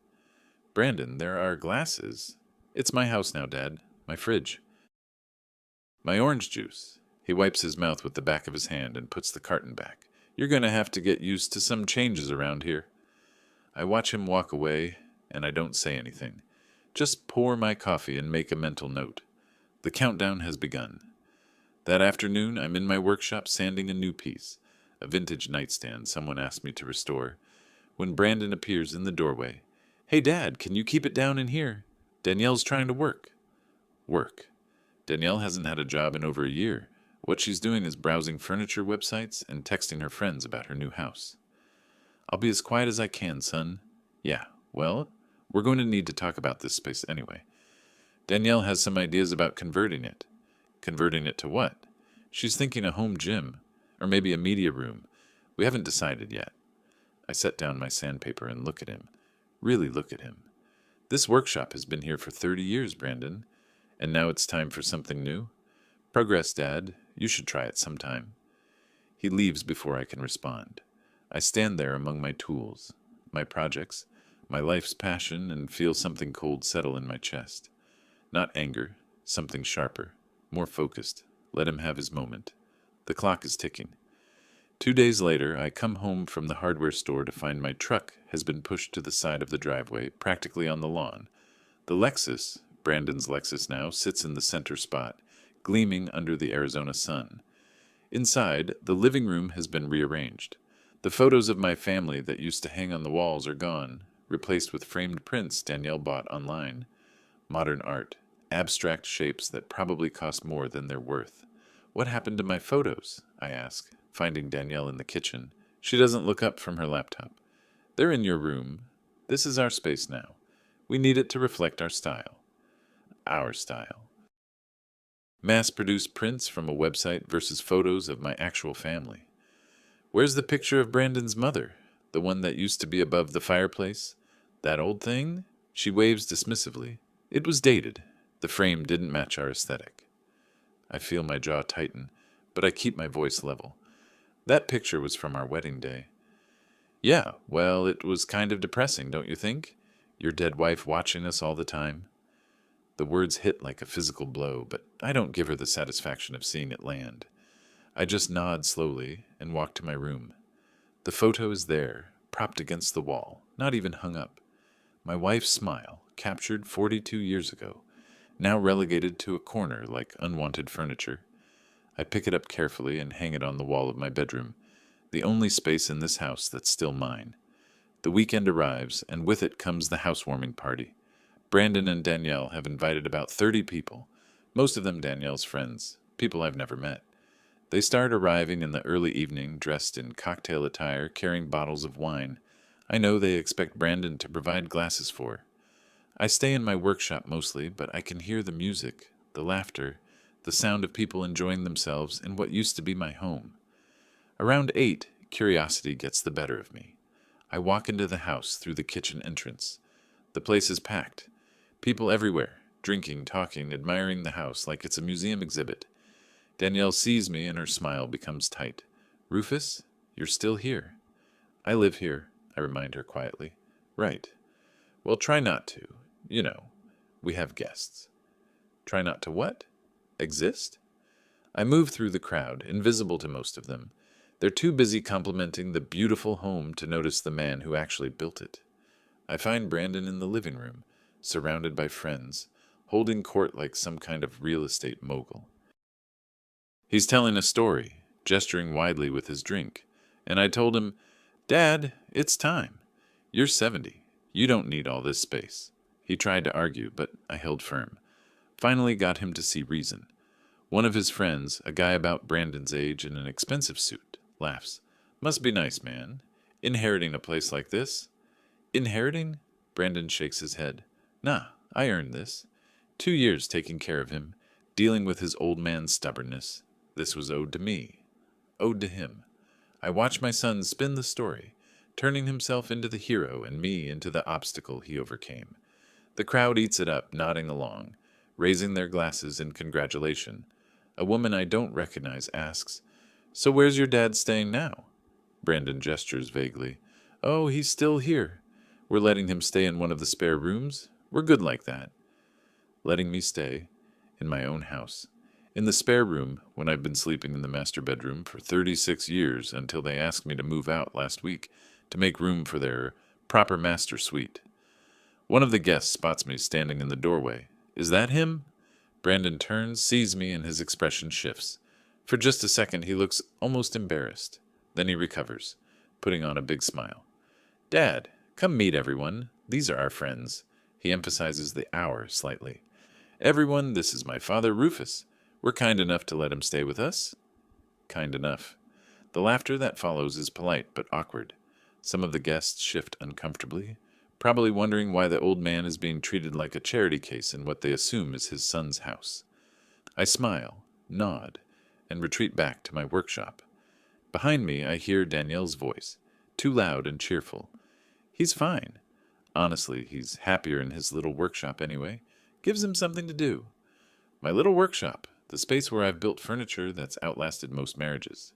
Brandon, there are glasses. It's my house now, Dad. My fridge. My orange juice. He wipes his mouth with the back of his hand and puts the carton back. You're going to have to get used to some changes around here. I watch him walk away, and I don't say anything. Just pour my coffee and make a mental note. The countdown has begun. That afternoon, I'm in my workshop sanding a new piece, a vintage nightstand someone asked me to restore, when Brandon appears in the doorway. Hey, Dad, can you keep it down in here? Danielle's trying to work. Work. Danielle hasn't had a job in over a year. What she's doing is browsing furniture websites and texting her friends about her new house. I'll be as quiet as I can, son. Yeah, well, we're going to need to talk about this space anyway. Danielle has some ideas about converting it. Converting it to what? She's thinking a home gym, or maybe a media room. We haven't decided yet. I set down my sandpaper and look at him. Really look at him. This workshop has been here for 30 years, Brandon, and now it's time for something new? Progress, Dad. You should try it sometime. He leaves before I can respond. I stand there among my tools, my projects, my life's passion, and feel something cold settle in my chest. Not anger, something sharper, more focused. Let him have his moment. The clock is ticking. 2 days later, I come home from the hardware store to find my truck has been pushed to the side of the driveway, practically on the lawn. The Lexus, Brandon's Lexus now, sits in the center spot, gleaming under the Arizona sun. Inside, the living room has been rearranged. The photos of my family that used to hang on the walls are gone, replaced with framed prints Danielle bought online. Modern art, abstract shapes that probably cost more than they're worth. What happened to my photos? I ask, finding Danielle in the kitchen. She doesn't look up from her laptop. They're in your room. This is our space now. We need it to reflect our style. Our style. Mass-produced prints from a website versus photos of my actual family. Where's the picture of Brandon's mother? The one that used to be above the fireplace? That old thing? She waves dismissively. It was dated. The frame didn't match our aesthetic. I feel my jaw tighten, but I keep my voice level. That picture was from our wedding day. Yeah, well, it was kind of depressing, don't you think? Your dead wife watching us all the time. The words hit like a physical blow, but I don't give her the satisfaction of seeing it land. I just nod slowly and walk to my room. The photo is there, propped against the wall, not even hung up. My wife's smile, captured 42 years ago, now relegated to a corner like unwanted furniture. I pick it up carefully and hang it on the wall of my bedroom, the only space in this house that's still mine. The weekend arrives, and with it comes the housewarming party. Brandon and Danielle have invited about 30 people, most of them Danielle's friends, people I've never met. They start arriving in the early evening, dressed in cocktail attire, carrying bottles of wine. I know they expect Brandon to provide glasses for. I stay in my workshop mostly, but I can hear the music, the laughter, the sound of people enjoying themselves in what used to be my home. Around 8, curiosity gets the better of me. I walk into the house through the kitchen entrance. The place is packed. People everywhere, drinking, talking, admiring the house like it's a museum exhibit. Danielle sees me and her smile becomes tight. Rufus, you're still here. I live here, I remind her quietly. Right. Well, try not to. You know, we have guests. Try not to what? Exist? I move through the crowd, invisible to most of them. They're too busy complimenting the beautiful home to notice the man who actually built it. I find Brandon in the living room, surrounded by friends, holding court like some kind of real estate mogul. He's telling a story, gesturing widely with his drink, and I told him, Dad, it's time. You're 70. You don't need all this space. He tried to argue, but I held firm. Finally got him to see reason. One of his friends, a guy about Brandon's age in an expensive suit, laughs. Must be nice, man. Inheriting a place like this? Inheriting? Brandon shakes his head. Nah, I earned this. 2 years taking care of him, dealing with his old man's stubbornness. This was owed to me. Owed to him. I watch my son spin the story, turning himself into the hero and me into the obstacle he overcame. The crowd eats it up, nodding along, raising their glasses in congratulation. A woman I don't recognize asks, So where's your dad staying now? Brandon gestures vaguely. Oh, he's still here. We're letting him stay in one of the spare rooms. We're good like that. Letting me stay in my own house. In the spare room, when I've been sleeping in the master bedroom for 36 years until they asked me to move out last week to make room for their proper master suite. One of the guests spots me standing in the doorway. Is that him? Brandon turns, sees me, and his expression shifts. For just a second, he looks almost embarrassed. Then he recovers, putting on a big smile. Dad, come meet everyone. These are our friends. He emphasizes the our slightly. Everyone, this is my father, Rufus. We're kind enough to let him stay with us. Kind enough. The laughter that follows is polite but awkward. Some of the guests shift uncomfortably, probably wondering why the old man is being treated like a charity case in what they assume is his son's house. I smile, nod, and retreat back to my workshop. Behind me, I hear Danielle's voice, too loud and cheerful. He's fine. Honestly, he's happier in his little workshop anyway. Gives him something to do. My little workshop, the space where I've built furniture that's outlasted most marriages.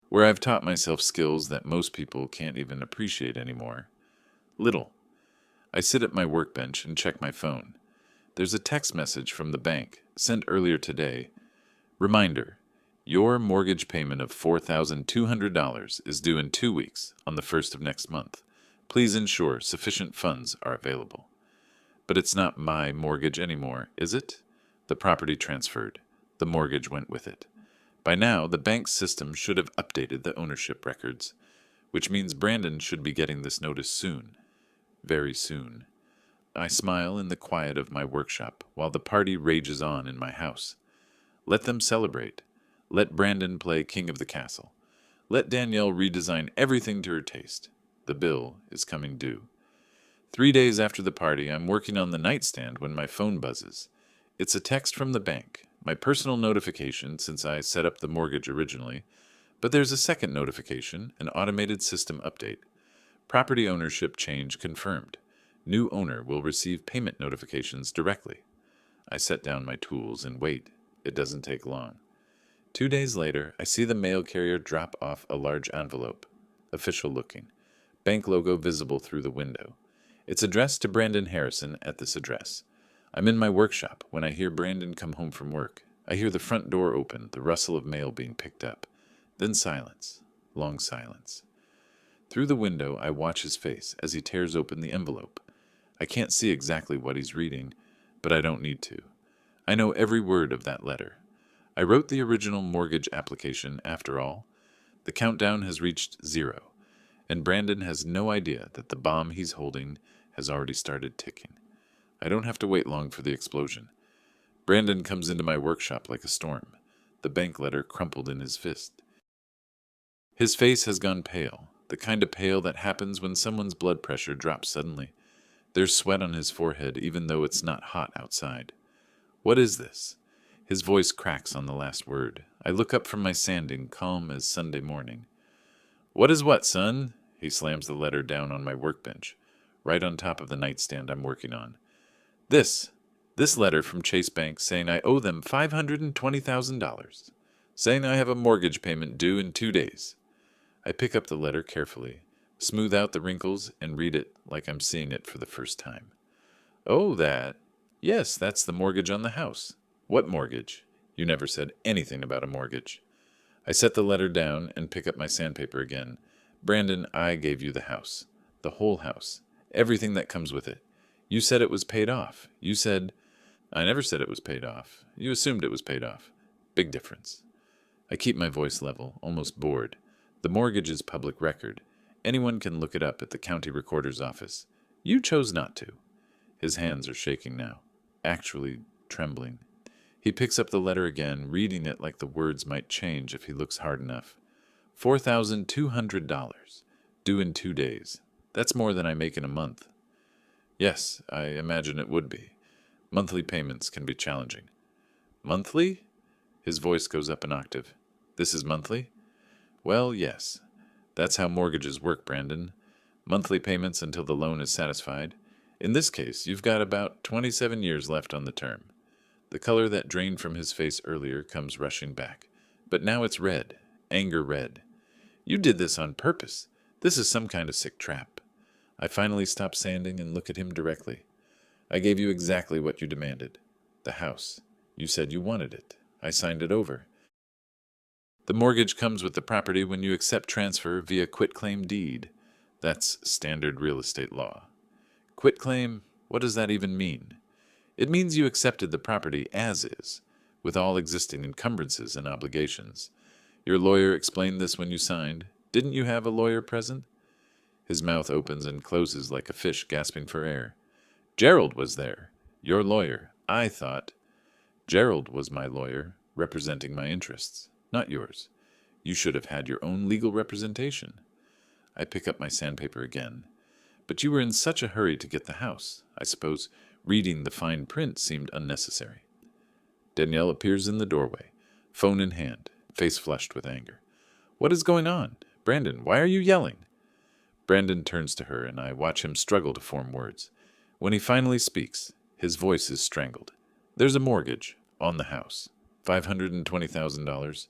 Where I've taught myself skills that most people can't even appreciate anymore. Little. I sit at my workbench and check my phone. There's a text message from the bank, sent earlier today. Reminder, your mortgage payment of $4,200 is due in 2 weeks, on the 1st of next month. Please ensure sufficient funds are available. But it's not my mortgage anymore, is it? The property transferred. The mortgage went with it. By now, the bank's system should have updated the ownership records, which means Brandon should be getting this notice soon. Very soon. I smile in the quiet of my workshop while the party rages on in my house. Let them celebrate. Let Brandon play king of the castle. Let Danielle redesign everything to her taste. The bill is coming due. 3 days after the party, I'm working on the nightstand when my phone buzzes. It's a text from the bank, my personal notification since I set up the mortgage originally, but there's a second notification, an automated system update. Property ownership change confirmed. New owner will receive payment notifications directly. I set down my tools and wait. It doesn't take long. 2 days later, I see the mail carrier drop off a large envelope. Official looking. Bank logo visible through the window. It's addressed to Brandon Harrison at this address. I'm in my workshop when I hear Brandon come home from work. I hear the front door open, the rustle of mail being picked up. Then silence. Long silence. Through the window, I watch his face as he tears open the envelope. I can't see exactly what he's reading, but I don't need to. I know every word of that letter. I wrote the original mortgage application after all. The countdown has reached 0, and Brandon has no idea that the bomb he's holding has already started ticking. I don't have to wait long for the explosion. Brandon comes into my workshop like a storm, the bank letter crumpled in his fist. His face has gone pale, the kind of pale that happens when someone's blood pressure drops suddenly. There's sweat on his forehead even though it's not hot outside. What is this? His voice cracks on the last word. I look up from my sanding, calm as Sunday morning. What is what, son? He slams the letter down on my workbench, right on top of the nightstand I'm working on. This letter from Chase Bank saying I owe them $520,000, saying I have a mortgage payment due in 2 days. I pick up the letter carefully, smooth out the wrinkles, and read it like I'm seeing it for the first time. Oh, that. Yes, that's the mortgage on the house. What mortgage? You never said anything about a mortgage. I set the letter down and pick up my sandpaper again. Brandon, I gave you the house. The whole house. Everything that comes with it. You said it was paid off. You said... I never said it was paid off. You assumed it was paid off. Big difference. I keep my voice level, almost bored. The mortgage is public record. Anyone can look it up at the county recorder's office. You chose not to. His hands are shaking now, actually trembling. He picks up the letter again, reading it like the words might change if he looks hard enough. $4,200. Due in 2 days. That's more than I make in a month. Yes, I imagine it would be. Monthly payments can be challenging. Monthly? His voice goes up an octave. This is monthly? Well, yes. That's how mortgages work, Brandon. Monthly payments until the loan is satisfied. In this case, you've got about 27 years left on the term. The color that drained from his face earlier comes rushing back. But now it's red. Anger red. You did this on purpose. This is some kind of sick trap. I finally stop sanding and look at him directly. I gave you exactly what you demanded. The house. You said you wanted it. I signed it over. The mortgage comes with the property when you accept transfer via quitclaim deed. That's standard real estate law. Quitclaim, what does that even mean? It means you accepted the property as is, with all existing encumbrances and obligations. Your lawyer explained this when you signed. Didn't you have a lawyer present? His mouth opens and closes like a fish gasping for air. Gerald was there. Your lawyer. I thought. Gerald was my lawyer, representing my interests, not yours. You should have had your own legal representation. I pick up my sandpaper again. But you were in such a hurry to get the house. I suppose reading the fine print seemed unnecessary. Danielle appears in the doorway, phone in hand, face flushed with anger. What is going on? Brandon, why are you yelling? Brandon turns to her, and I watch him struggle to form words. When he finally speaks, his voice is strangled. There's a mortgage on the house. $520,000,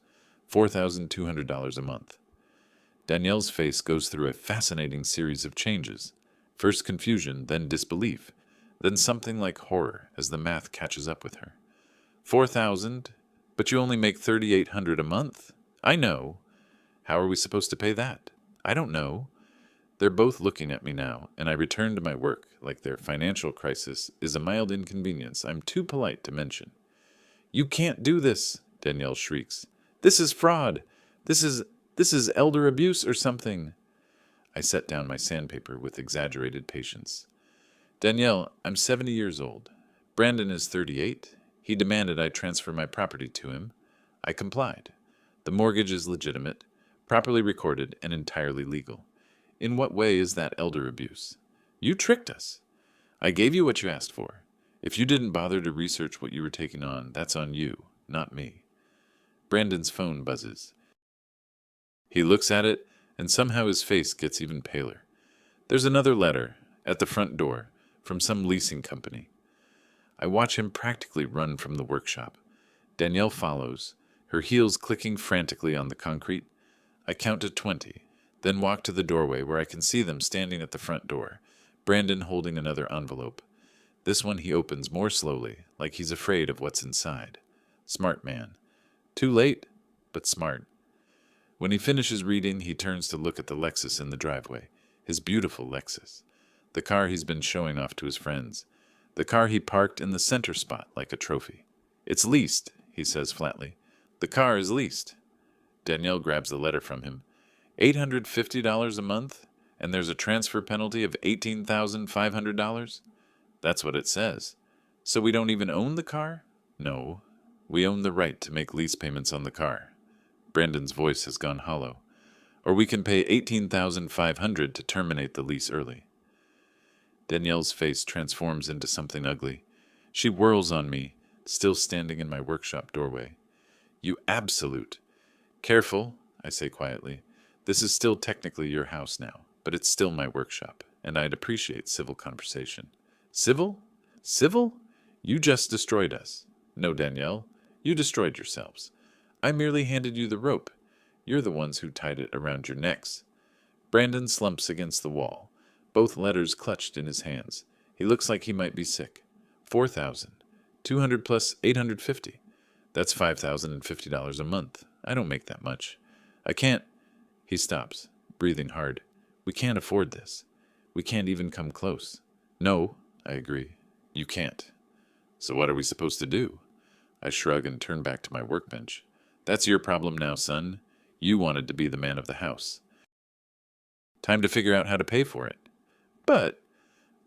$4,200 a month. Danielle's face goes through a fascinating series of changes. First confusion, then disbelief, then something like horror as the math catches up with her. 4,000, but you only make 3,800 a month? I know. How are we supposed to pay that? I don't know. They're both looking at me now, and I return to my work like their financial crisis is a mild inconvenience I'm too polite to mention. You can't do this, Danielle shrieks. This is fraud. This is elder abuse or something. I set down my sandpaper with exaggerated patience. Danielle, I'm 70 years old. Brandon is 38. He demanded I transfer my property to him. I complied. The mortgage is legitimate, properly recorded, and entirely legal. In what way is that elder abuse? You tricked us. I gave you what you asked for. If you didn't bother to research what you were taking on, that's on you, not me. Brandon's phone buzzes. He looks at it, and somehow his face gets even paler. There's another letter, at the front door, from some leasing company. I watch him practically run from the workshop. Danielle follows, her heels clicking frantically on the concrete. I count to 20, then walk to the doorway where I can see them standing at the front door, Brandon holding another envelope. This one he opens more slowly, like he's afraid of what's inside. Smart man. Too late, but smart. When he finishes reading, he turns to look at the Lexus in the driveway, his beautiful Lexus, the car he's been showing off to his friends, the car he parked in the center spot like a trophy. It's leased, he says flatly. The car is leased. Danielle grabs the letter from him. $850 a month, and there's a transfer penalty of $18,500? That's what it says. So we don't even own the car? No, we own the right to make lease payments on the car. Brandon's voice has gone hollow. Or we can pay $18,500 to terminate the lease early. Danielle's face transforms into something ugly. She whirls on me, still standing in my workshop doorway. You absolute. Careful, I say quietly. This is still technically your house now, but it's still my workshop, and I'd appreciate civil conversation. Civil? Civil? You just destroyed us. No, Danielle, you destroyed yourselves. I merely handed you the rope. You're the ones who tied it around your necks. Brandon slumps against the wall, both letters clutched in his hands. He looks like he might be sick. 4,000. 200 plus 850. That's $5,050 a month. I don't make that much. I can't. He stops, breathing hard. We can't afford this. We can't even come close. No, I agree. You can't. So what are we supposed to do? I shrug and turn back to my workbench. That's your problem now, son. You wanted to be the man of the house. Time to figure out how to pay for it. But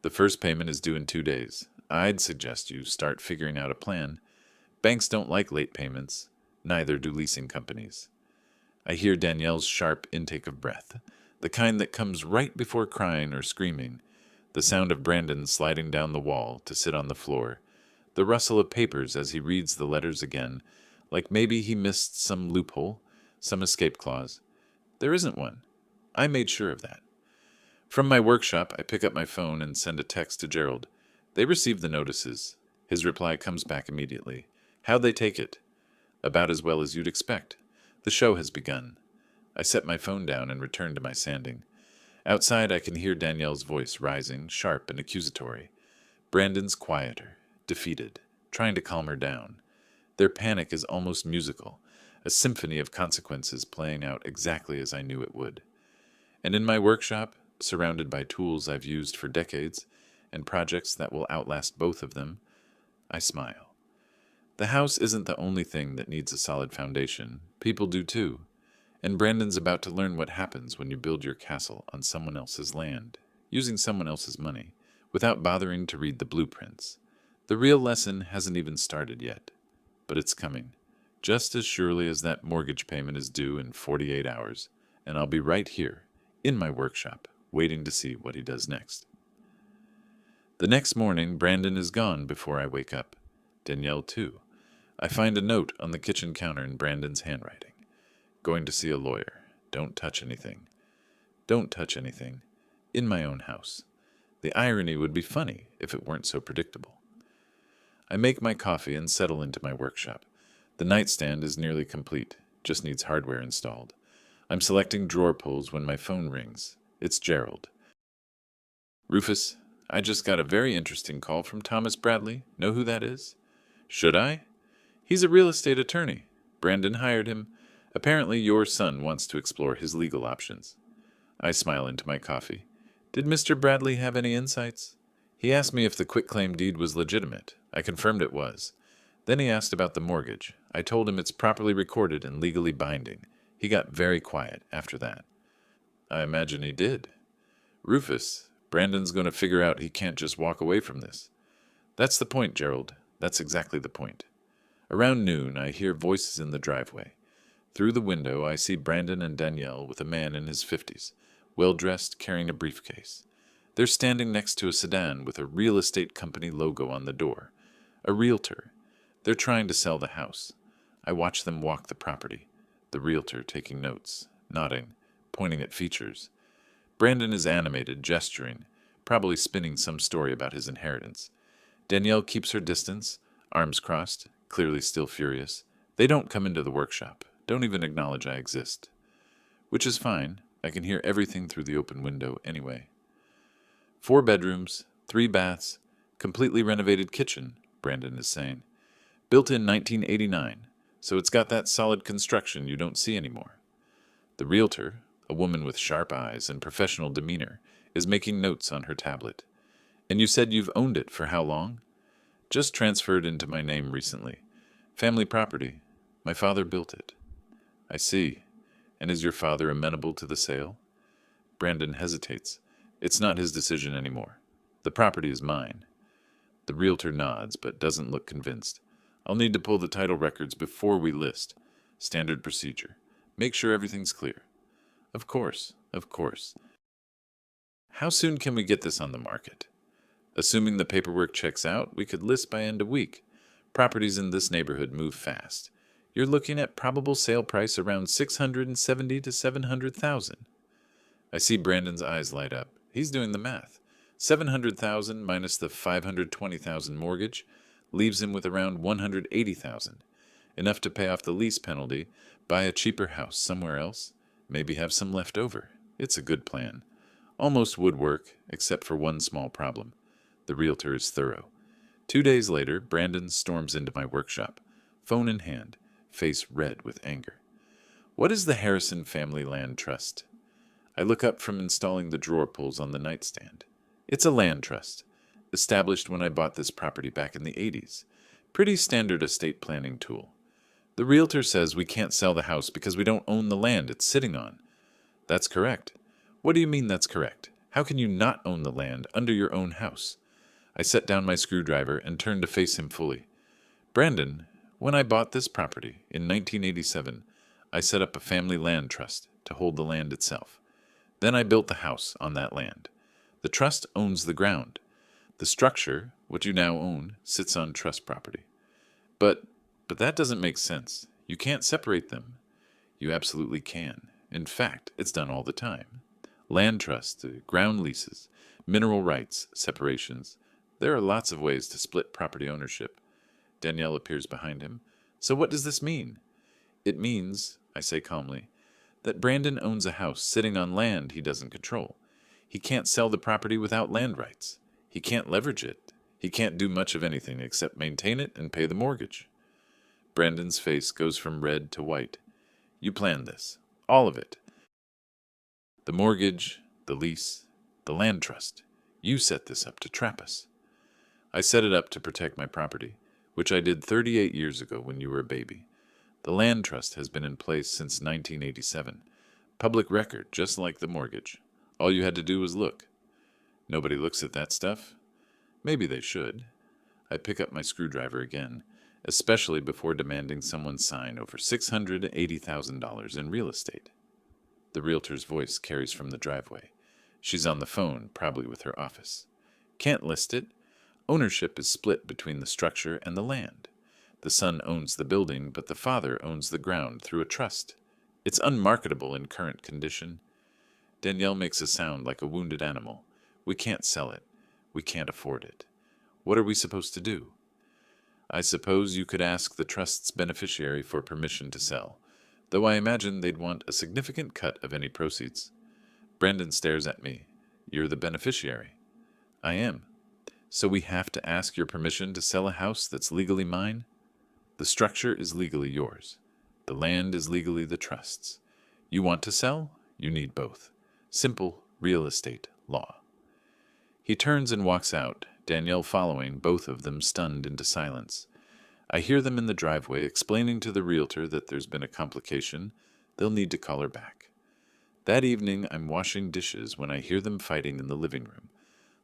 the first payment is due in 2 days. I'd suggest you start figuring out a plan. Banks don't like late payments. Neither do leasing companies. I hear Danielle's sharp intake of breath, the kind that comes right before crying or screaming, the sound of Brandon sliding down the wall to sit on the floor, the rustle of papers as he reads the letters again, like maybe he missed some loophole, some escape clause. There isn't one. I made sure of that. From my workshop, I pick up my phone and send a text to Gerald. They receive the notices. His reply comes back immediately. How'd they take it? About as well as you'd expect. The show has begun. I set my phone down and return to my sanding. Outside, I can hear Danielle's voice rising, sharp and accusatory. Brandon's quieter, defeated, trying to calm her down. Their panic is almost musical, a symphony of consequences playing out exactly as I knew it would. And in my workshop, surrounded by tools I've used for decades and projects that will outlast both of them, I smile. The house isn't the only thing that needs a solid foundation. People do too. And Brandon's about to learn what happens when you build your castle on someone else's land, using someone else's money, without bothering to read the blueprints. The real lesson hasn't even started yet, but it's coming, just as surely as that mortgage payment is due in 48 hours, and I'll be right here, in my workshop, waiting to see what he does next. The next morning, Brandon is gone before I wake up. Danielle, too. I find a note on the kitchen counter in Brandon's handwriting. Going to see a lawyer. Don't touch anything. Don't touch anything. In my own house. The irony would be funny if it weren't so predictable. I make my coffee and settle into my workshop. The nightstand is nearly complete, just needs hardware installed. I'm selecting drawer pulls when my phone rings. It's Gerald. Rufus, I just got a very interesting call from Thomas Bradley. Know who that is? Should I? He's a real estate attorney. Brandon hired him. Apparently your son wants to explore his legal options. I smile into my coffee. Did Mr. Bradley have any insights? He asked me if the quitclaim deed was legitimate. I confirmed it was. Then he asked about the mortgage. I told him it's properly recorded and legally binding. He got very quiet after that. I imagine he did. Rufus, Brandon's going to figure out he can't just walk away from this. That's the point, Gerald. That's exactly the point. Around noon, I hear voices in the driveway. Through the window, I see Brandon and Danielle with a man in his 50s, well-dressed, carrying a briefcase. They're standing next to a sedan with a real estate company logo on the door. A realtor. They're trying to sell the house. I watch them walk the property, the realtor taking notes, nodding, pointing at features. Brandon is animated, gesturing, probably spinning some story about his inheritance. Danielle keeps her distance, arms crossed, clearly still furious. They don't come into the workshop, don't even acknowledge I exist. Which is fine. I can hear everything through the open window anyway. 4 bedrooms, 3 baths, completely renovated kitchen, Brandon is saying. Built in 1989, so it's got that solid construction you don't see anymore. The realtor, a woman with sharp eyes and professional demeanor, is making notes on her tablet. And you said you've owned it for how long? Just transferred into my name recently. Family property. My father built it. I see. And is your father amenable to the sale? Brandon hesitates. It's not his decision anymore. The property is mine. The realtor nods, but doesn't look convinced. I'll need to pull the title records before we list. Standard procedure. Make sure everything's clear. Of course, of course. How soon can we get this on the market? Assuming the paperwork checks out, we could list by end of week. Properties in this neighborhood move fast. You're looking at probable sale price around $670,000 to $700,000. I see Brandon's eyes light up. He's doing the math. $700,000 minus the $520,000 mortgage leaves him with around $180,000, enough to pay off the lease penalty, Buy a cheaper house somewhere else, maybe have some left over. It's a good plan. Almost would work, except for one small problem. The realtor is thorough. 2 days later, Brandon storms into my workshop, phone in hand, face red with anger. What is the Harrison Family Land Trust? I look up from installing the drawer pulls on the nightstand. It's a land trust, established when I bought this property back in the 80s. Pretty standard estate planning tool. The realtor says we can't sell the house because we don't own the land it's sitting on. That's correct. What do you mean that's correct? How can you not own the land under your own house? I set down my screwdriver and turned to face him fully. Brandon, when I bought this property in 1987, I set up a family land trust to hold the land itself. Then I built the house on that land. The trust owns the ground. The structure, what you now own, sits on trust property. But that doesn't make sense. You can't separate them. You absolutely can. In fact, it's done all the time. Land trusts, ground leases, mineral rights, separations. There are lots of ways to split property ownership. Danielle appears behind him. So what does this mean? It means, I say calmly, that Brandon owns a house sitting on land he doesn't control. He can't sell the property without land rights. He can't leverage it. He can't do much of anything except maintain it and pay the mortgage. Brandon's face goes from red to white. You planned this. All of it. The mortgage, the lease, the land trust. You set this up to trap us. I set it up to protect my property, which I did 38 years ago when you were a baby. The land trust has been in place since 1987. Public record, just like the mortgage. All you had to do was look. Nobody looks at that stuff. Maybe they should. I pick up my screwdriver again, especially before demanding someone sign over $680,000 in real estate. The realtor's voice carries from the driveway. She's on the phone, probably with her office. Can't list it. Ownership is split between the structure and the land. The son owns the building, but the father owns the ground through a trust. It's unmarketable in current condition. Danielle makes a sound like a wounded animal. We can't sell it. We can't afford it. What are we supposed to do? I suppose you could ask the trust's beneficiary for permission to sell, though I imagine they'd want a significant cut of any proceeds. Brandon stares at me. You're the beneficiary. I am. So we have to ask your permission to sell a house that's legally mine? The structure is legally yours. The land is legally the trust's. You want to sell? You need both. Simple real estate law. He turns and walks out, Danielle following, both of them stunned into silence. I hear them in the driveway explaining to the realtor that there's been a complication. They'll need to call her back. That evening, I'm washing dishes when I hear them fighting in the living room.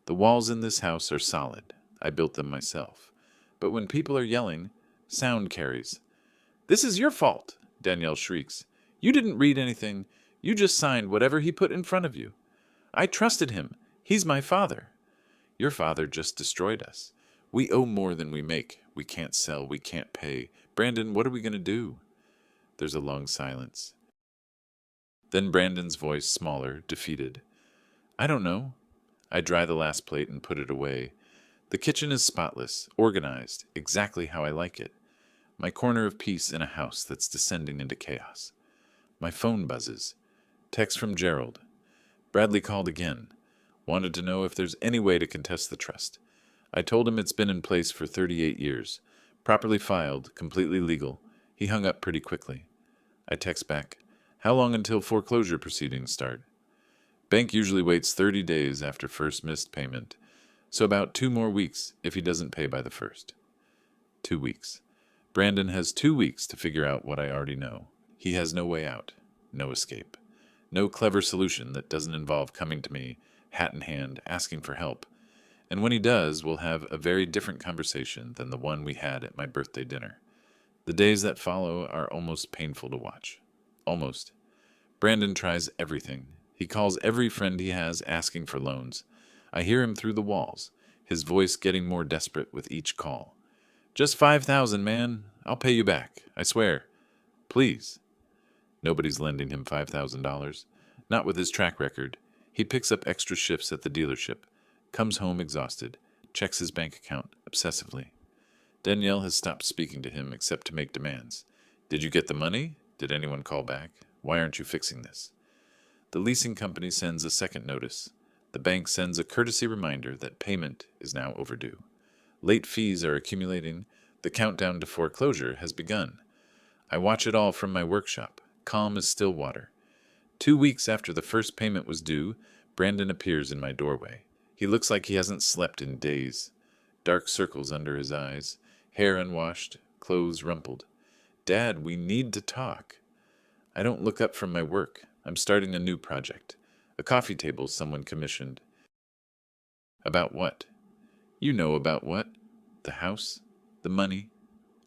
The walls in this house are solid. I built them myself. But when people are yelling, sound carries. This is your fault, Danielle shrieks. You didn't read anything. You just signed whatever he put in front of you. I trusted him. He's my father. Your father just destroyed us. We owe more than we make. We can't sell. We can't pay. Brandon, what are we going to do? There's a long silence. Then Brandon's voice, smaller, defeated. I don't know. I dry the last plate and put it away. The kitchen is spotless, organized, exactly how I like it. My corner of peace in a house that's descending into chaos. My phone buzzes. Text from Gerald. Bradley called again. Wanted to know if there's any way to contest the trust. I told him it's been in place for 38 years. Properly filed, completely legal. He hung up pretty quickly. I text back. How long until foreclosure proceedings start? Bank usually waits 30 days after first missed payment, so about 2 more weeks if he doesn't pay by the 1st. 2 weeks. Brandon has 2 weeks to figure out what I already know. He has no way out, no escape. No clever solution that doesn't involve coming to me, hat in hand, asking for help. And when he does, we'll have a very different conversation than the one we had at my birthday dinner. The days that follow are almost painful to watch. Almost. Brandon tries everything. He calls every friend he has asking for loans. I hear him through the walls, his voice getting more desperate with each call. Just $5,000, man. I'll pay you back. I swear. Please. Nobody's lending him $5,000. Not with his track record. He picks up extra shifts at the dealership, comes home exhausted, checks his bank account obsessively. Danielle has stopped speaking to him except to make demands. Did you get the money? Did anyone call back? Why aren't you fixing this? The leasing company sends a second notice. The bank sends a courtesy reminder that payment is now overdue. Late fees are accumulating. The countdown to foreclosure has begun. I watch it all from my workshop, calm as still water. 2 weeks after the first payment was due, Brandon appears in my doorway. He looks like he hasn't slept in days. Dark circles under his eyes, hair unwashed, clothes rumpled. Dad, we need to talk. I don't look up from my work. I'm starting a new project. A coffee table someone commissioned. About what? You know about what. The house, the money,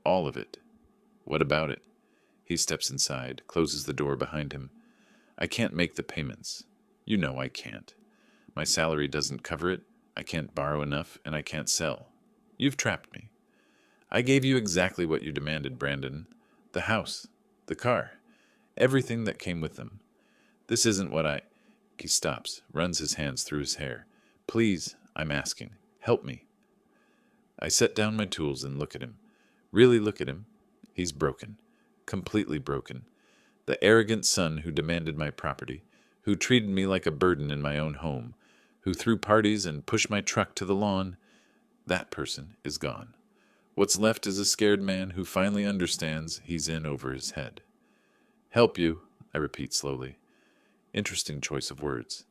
all of it. What about it? He steps inside, closes the door behind him. I can't make the payments. You know I can't. My salary doesn't cover it. I can't borrow enough, and I can't sell. You've trapped me. I gave you exactly what you demanded, Brandon. The house, the car, everything that came with them. This isn't what I... He stops, runs his hands through his hair. Please, I'm asking. Help me. I set down my tools and look at him. Really look at him. He's broken. Completely broken. The arrogant son who demanded my property, who treated me like a burden in my own home, who threw parties and pushed my truck to the lawn, that person is gone. What's left is a scared man who finally understands he's in over his head. Help you, I repeat slowly. Interesting choice of words.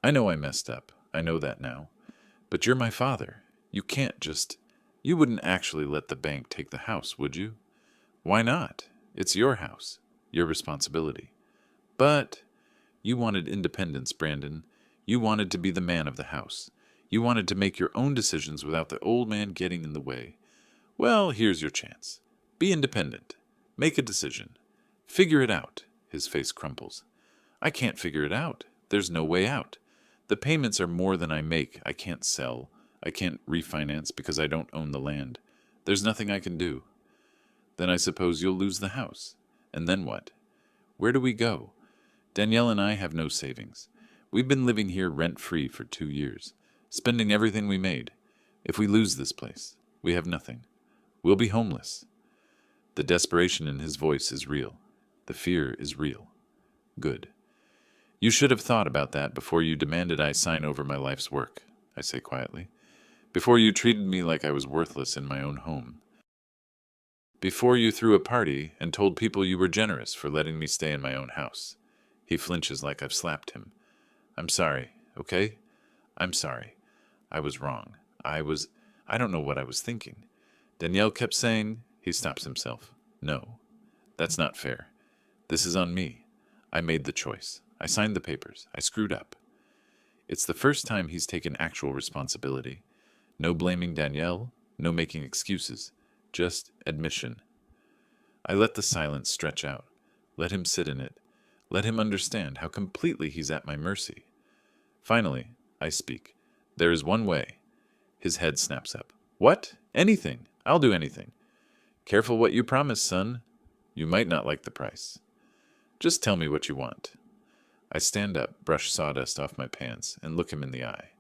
I know I messed up. I know that now. But you're my father. You can't just... You wouldn't actually let the bank take the house, would you? Why not? It's your house. Your responsibility. But you wanted independence, Brandon. You wanted to be the man of the house. You wanted to make your own decisions without the old man getting in the way. Well, here's your chance. Be independent. Make a decision. Figure it out. His face crumples. I can't figure it out. There's no way out. The payments are more than I make. I can't sell. I can't refinance because I don't own the land. There's nothing I can do. Then I suppose you'll lose the house. And then what? Where do we go? Danielle and I have no savings. We've been living here rent-free for 2 years, spending everything we made. If we lose this place, we have nothing. We'll be homeless. The desperation in his voice is real. The fear is real. Good. You should have thought about that before you demanded I sign over my life's work, I say quietly. Before you treated me like I was worthless in my own home. Before you threw a party and told people you were generous for letting me stay in my own house. He flinches like I've slapped him. I'm sorry, okay? I'm sorry. I was wrong. I don't know what I was thinking. Danielle kept saying... He stops himself. No, that's not fair. This is on me. I made the choice. I signed the papers. I screwed up. It's the first time he's taken actual responsibility. No blaming Danielle, no making excuses, just admission. I let the silence stretch out. Let him sit in it. Let him understand how completely he's at my mercy. Finally, I speak. There is one way. His head snaps up. What? Anything. I'll do anything. Careful what you promise, son. You might not like the price. Just tell me what you want. I stand up, brush sawdust off my pants, and look him in the eye.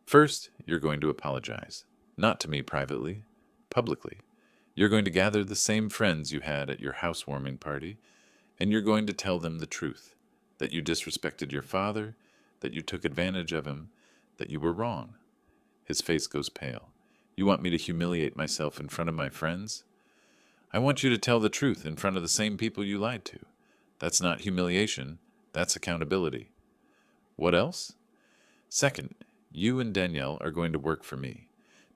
First, you're going to apologize. Not to me privately, publicly. You're going to gather the same friends you had at your housewarming party, and you're going to tell them the truth, that you disrespected your father, that you took advantage of him, that you were wrong. His face goes pale. You want me to humiliate myself in front of my friends? I want you to tell the truth in front of the same people you lied to. That's not humiliation. That's accountability. What else? Second, you and Danielle are going to work for me.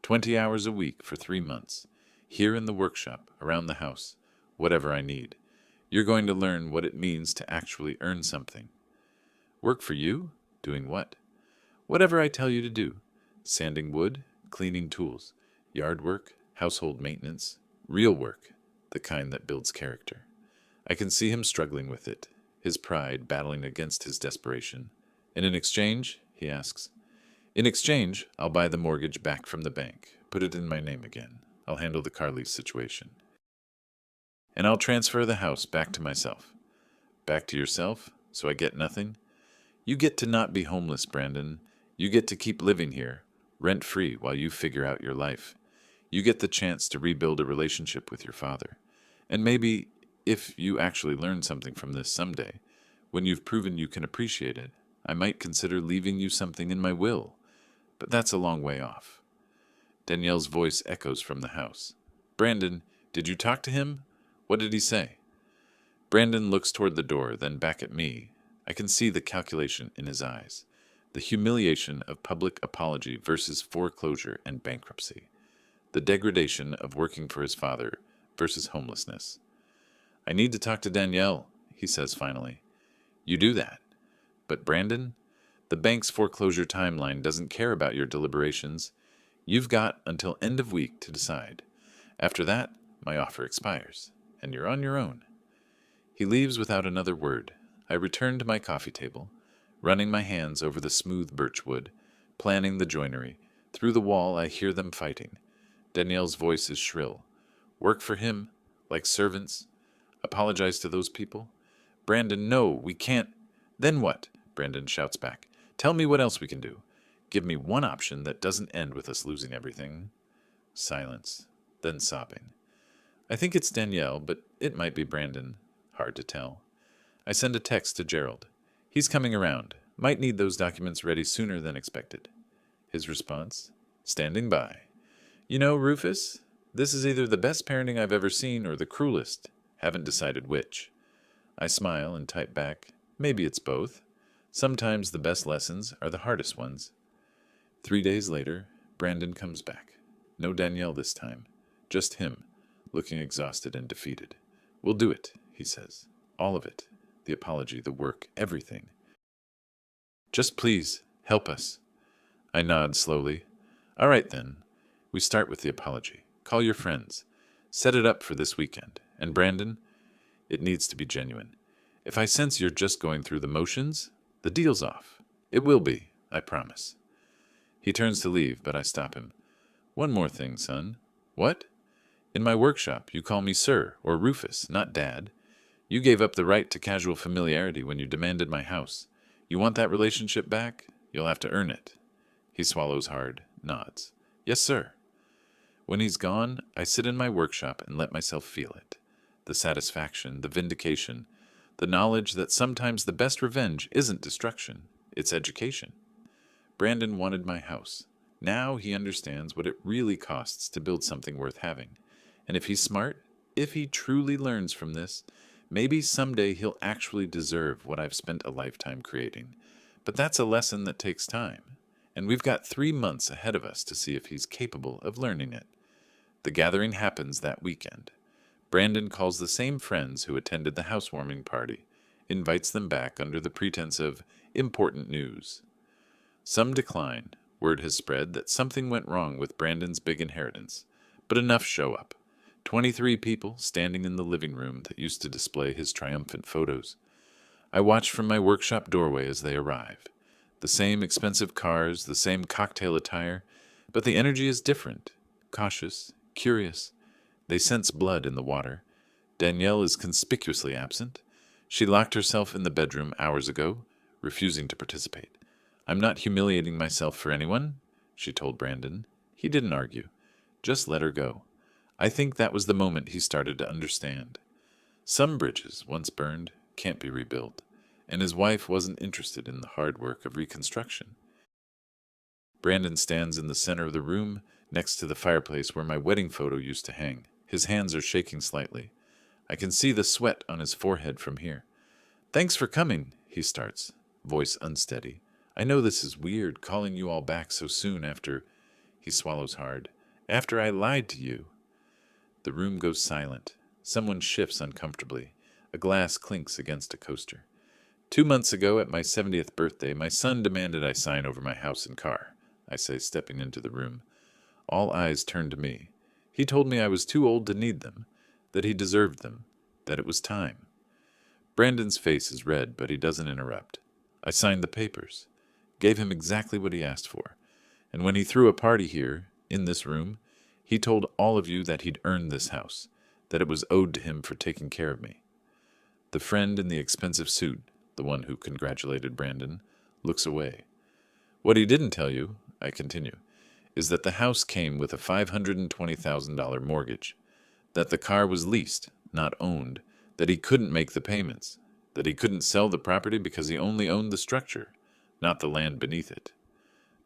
20 hours a week for 3 months. Here in the workshop, around the house, whatever I need. You're going to learn what it means to actually earn something. Work for you? Doing what? Whatever I tell you to do. Sanding wood, cleaning tools, yard work, household maintenance, real work, the kind that builds character. I can see him struggling with it, his pride battling against his desperation. And in exchange, he asks, in exchange, I'll buy the mortgage back from the bank, put it in my name again. I'll handle the car lease situation. And I'll transfer the house back to myself. Back to yourself, so I get nothing? You get to not be homeless, Brandon. You get to keep living here, rent-free, while you figure out your life. You get the chance to rebuild a relationship with your father. And maybe if you actually learn something from this someday, when you've proven you can appreciate it, I might consider leaving you something in my will, but that's a long way off. Danielle's voice echoes from the house. Brandon, did you talk to him? What did he say? Brandon looks toward the door, then back at me. I can see the calculation in his eyes. The humiliation of public apology versus foreclosure and bankruptcy. The degradation of working for his father versus homelessness. I need to talk to Danielle, he says finally. You do that. But Brandon, the bank's foreclosure timeline doesn't care about your deliberations. You've got until end of week to decide. After that, my offer expires, and you're on your own. He leaves without another word. I return to my coffee table, running my hands over the smooth birchwood, planning the joinery. Through the wall, I hear them fighting. Danielle's voice is shrill. Work for him, like servants. Apologize to those people. Brandon, no, we can't. Then what? Brandon shouts back. Tell me what else we can do. Give me one option that doesn't end with us losing everything. Silence, then sobbing. I think it's Danielle, but it might be Brandon. Hard to tell. I send a text to Gerald. He's coming around. Might need those documents ready sooner than expected. His response? Standing by. You know, Rufus, this is either the best parenting I've ever seen or the cruelest. Haven't decided which. I smile and type back. Maybe it's both. Sometimes the best lessons are the hardest ones. 3 days later, Brandon comes back. No Danielle this time. Just him, looking exhausted and defeated. We'll do it, he says. All of it. The apology, the work, everything. Just please, help us. I nod slowly. All right then. We start with the apology. Call your friends. Set it up for this weekend. And Brandon, it needs to be genuine. If I sense you're just going through the motions, the deal's off. It will be, I promise. He turns to leave, but I stop him. One more thing, son. What? In my workshop, you call me Sir or Rufus, not Dad. You gave up the right to casual familiarity when you demanded my house. You want that relationship back? You'll have to earn it. He swallows hard, nods. Yes, sir. When he's gone, I sit in my workshop and let myself feel it. The satisfaction, the vindication, the knowledge that sometimes the best revenge isn't destruction, it's education. Brandon wanted my house. Now he understands what it really costs to build something worth having. And if he's smart, if he truly learns from this, maybe someday he'll actually deserve what I've spent a lifetime creating. But that's a lesson that takes time. And we've got 3 months ahead of us to see if he's capable of learning it. The gathering happens that weekend. Brandon calls the same friends who attended the housewarming party, invites them back under the pretense of important news. Some decline. Word has spread that something went wrong with Brandon's big inheritance, but enough show up. 23 people standing in the living room that used to display his triumphant photos. I watch from my workshop doorway as they arrive. The same expensive cars, the same cocktail attire, but the energy is different. Cautious, curious. They sense blood in the water. Danielle is conspicuously absent. She locked herself in the bedroom hours ago, refusing to participate. I'm not humiliating myself for anyone, she told Brandon. He didn't argue. Just let her go. I think that was the moment he started to understand. Some bridges, once burned, can't be rebuilt, and his wife wasn't interested in the hard work of reconstruction. Brandon stands in the center of the room, next to the fireplace where my wedding photo used to hang. His hands are shaking slightly. I can see the sweat on his forehead from here. Thanks for coming, he starts, voice unsteady. I know this is weird, calling you all back so soon after... He swallows hard. After I lied to you. The room goes silent. Someone shifts uncomfortably. A glass clinks against a coaster. 2 months ago, at my 70th birthday, my son demanded I sign over my house and car, I say, stepping into the room. All eyes turn to me. He told me I was too old to need them, that he deserved them, that it was time. Brandon's face is red, but he doesn't interrupt. I signed the papers, gave him exactly what he asked for, and when he threw a party here, in this room, he told all of you that he'd earned this house, that it was owed to him for taking care of me. The friend in the expensive suit, the one who congratulated Brandon, looks away. What he didn't tell you, I continue, is that the house came with a $520,000 mortgage, that the car was leased, not owned, that he couldn't make the payments, that he couldn't sell the property because he only owned the structure, not the land beneath it.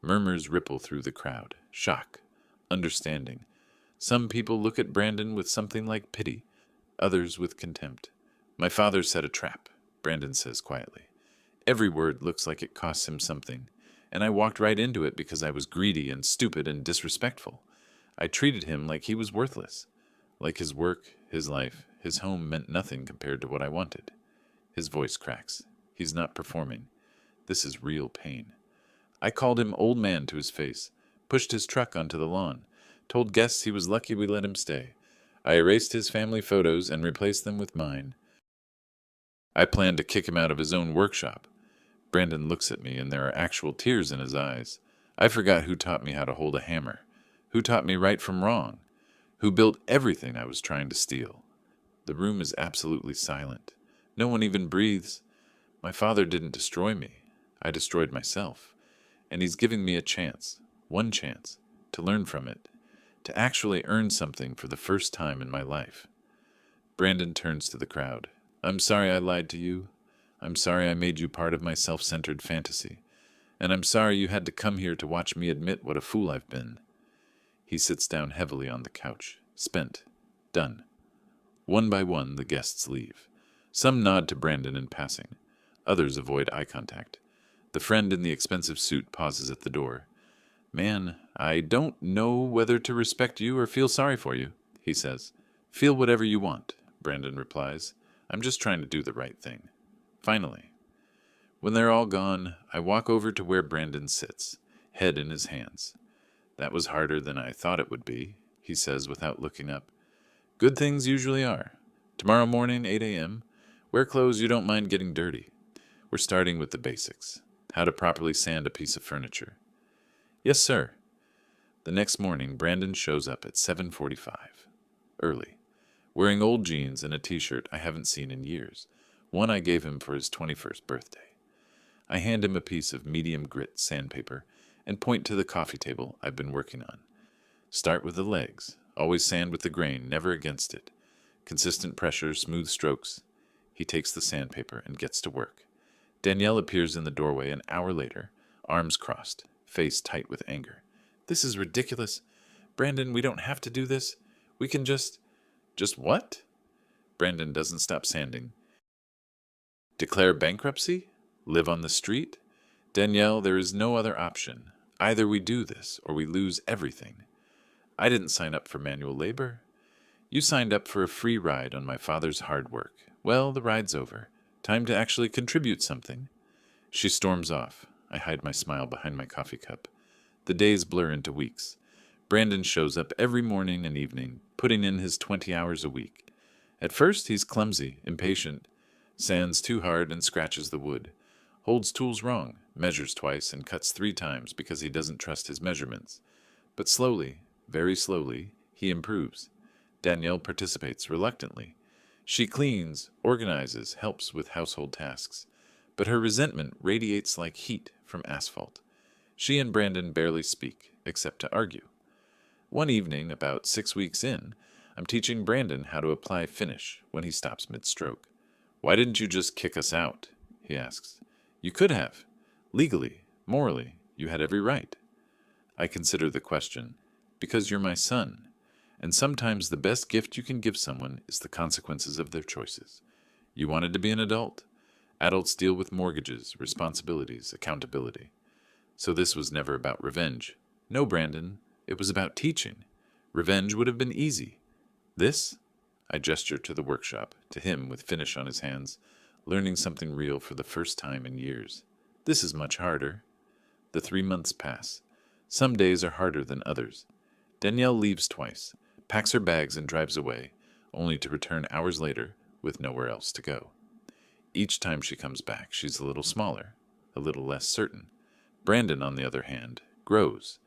Murmurs ripple through the crowd. Shock. Understanding. Some people look at Brandon with something like pity, others with contempt. My father set a trap, Brandon says quietly. Every word looks like it costs him something, and I walked right into it because I was greedy and stupid and disrespectful. I treated him like he was worthless, like his work, his life, his home meant nothing compared to what I wanted. His voice cracks. He's not performing. This is real pain. I called him old man to his face, pushed his truck onto the lawn, told guests he was lucky we let him stay. I erased his family photos and replaced them with mine. I planned to kick him out of his own workshop. Brandon looks at me, and there are actual tears in his eyes. I forgot who taught me how to hold a hammer, who taught me right from wrong, who built everything I was trying to steal. The room is absolutely silent. No one even breathes. My father didn't destroy me. I destroyed myself. And he's giving me a chance, one chance, to learn from it, to actually earn something for the first time in my life. Brandon turns to the crowd. I'm sorry I lied to you. I'm sorry I made you part of my self-centered fantasy. And I'm sorry you had to come here to watch me admit what a fool I've been. He sits down heavily on the couch. Spent. Done. One by one, the guests leave. Some nod to Brandon in passing. Others avoid eye contact. The friend in the expensive suit pauses at the door. Man, I don't know whether to respect you or feel sorry for you, he says. Feel whatever you want, Brandon replies. I'm just trying to do the right thing. Finally. When they're all gone, I walk over to where Brandon sits, head in his hands. That was harder than I thought it would be, he says without looking up. Good things usually are. Tomorrow morning, 8 a.m., wear clothes you don't mind getting dirty. We're starting with the basics. How to properly sand a piece of furniture. Yes, sir. The next morning, Brandon shows up at 7:45. Early. Wearing old jeans and a t-shirt I haven't seen in years. One I gave him for his 21st birthday. I hand him a piece of medium grit sandpaper and point to the coffee table I've been working on. Start with the legs. Always sand with the grain, never against it. Consistent pressure, smooth strokes. He takes the sandpaper and gets to work. Danielle appears in the doorway an hour later, arms crossed, face tight with anger. This is ridiculous. Brandon, we don't have to do this. We can just... Just what? Brandon doesn't stop sanding. Declare bankruptcy? Live on the street? Danielle, there is no other option. Either we do this or we lose everything. I didn't sign up for manual labor. You signed up for a free ride on my father's hard work. Well, the ride's over. Time to actually contribute something. She storms off. I hide my smile behind my coffee cup. The days blur into weeks. Brandon shows up every morning and evening, putting in his 20 hours a week. At first, he's clumsy, impatient, sands too hard and scratches the wood, holds tools wrong, measures twice and cuts 3 times because he doesn't trust his measurements. But slowly, very slowly, he improves. Danielle participates reluctantly. She cleans, organizes, helps with household tasks. But her resentment radiates like heat from asphalt. She and Brandon barely speak, except to argue. One evening, about 6 weeks in, I'm teaching Brandon how to apply finish when he stops mid-stroke. Why didn't you just kick us out? He asks. You could have. Legally, morally, you had every right. I consider the question. Because you're my son. And sometimes the best gift you can give someone is the consequences of their choices. You wanted to be an adult? Adults deal with mortgages, responsibilities, accountability. So this was never about revenge. No, Brandon, it was about teaching. Revenge would have been easy. This? I gesture to the workshop, to him with finish on his hands, learning something real for the first time in years. This is much harder. The 3 months pass. Some days are harder than others. Danielle leaves twice, packs her bags and drives away, only to return hours later with nowhere else to go. Each time she comes back, she's a little smaller, a little less certain. Brandon, on the other hand, grows,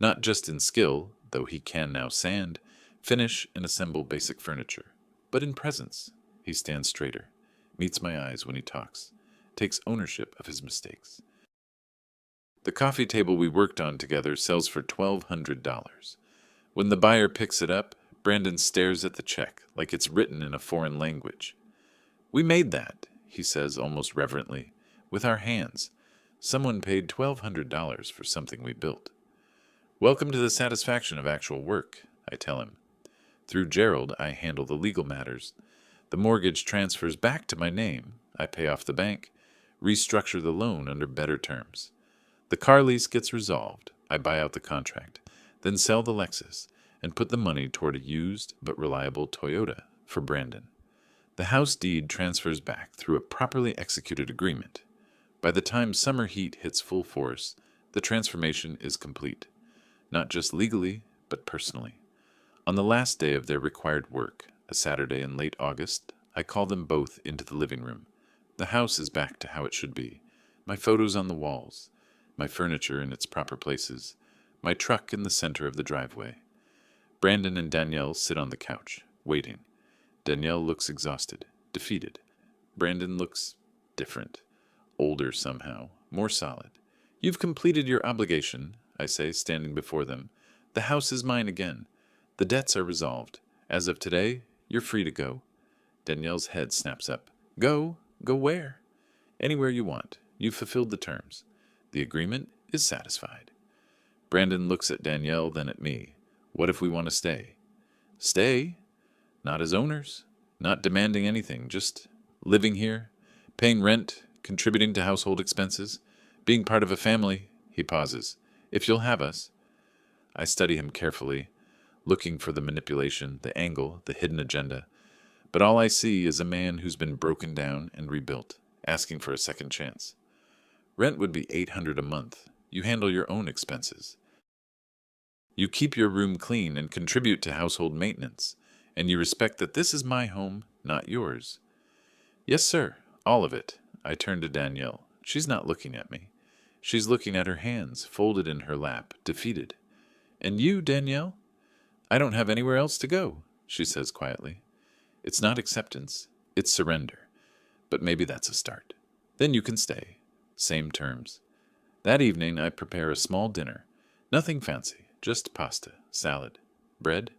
not just in skill, though he can now sand, finish, and assemble basic furniture, but in presence. He stands straighter, meets my eyes when he talks, takes ownership of his mistakes. The coffee table we worked on together sells for $1,200. When the buyer picks it up, Brandon stares at the check like it's written in a foreign language. "We made that," he says almost reverently, "with our hands. Someone paid $1,200 for something we built." "Welcome to the satisfaction of actual work," I tell him. Through Gerald, I handle the legal matters. The mortgage transfers back to my name. I pay off the bank, restructure the loan under better terms. The car lease gets resolved. I buy out the contract, then sell the Lexus, and put the money toward a used but reliable Toyota for Brandon. The house deed transfers back through a properly executed agreement. By the time summer heat hits full force, the transformation is complete. Not just legally, but personally. On the last day of their required work, a Saturday in late August, I call them both into the living room. The house is back to how it should be. My photos on the walls, my furniture in its proper places, my truck in the center of the driveway. Brandon and Danielle sit on the couch, waiting. Danielle looks exhausted, defeated. Brandon looks different, older somehow, more solid. "You've completed your obligation," I say, standing before them. "The house is mine again. The debts are resolved. As of today, you're free to go." Danielle's head snaps up. "Go? Go where?" "Anywhere you want. You've fulfilled the terms. The agreement is satisfied." Brandon looks at Danielle, then at me. "What if we want to stay?" "Stay? Not as owners. Not demanding anything. Just living here, paying rent, contributing to household expenses, being part of a family." He pauses. "If you'll have us." I study him carefully, looking for the manipulation, the angle, the hidden agenda. But all I see is a man who's been broken down and rebuilt, asking for a second chance. "Rent would be $800 a month. You handle your own expenses. You keep your room clean and contribute to household maintenance. And you respect that this is my home, not yours." "Yes, sir. All of it." I turn to Danielle. She's not looking at me. She's looking at her hands, folded in her lap, defeated. "And you, Danielle?" "I don't have anywhere else to go," she says quietly. It's not acceptance, it's surrender. But maybe that's a start. Then you can stay. Same terms. That evening I prepare a small dinner. Nothing fancy, just pasta, salad, bread.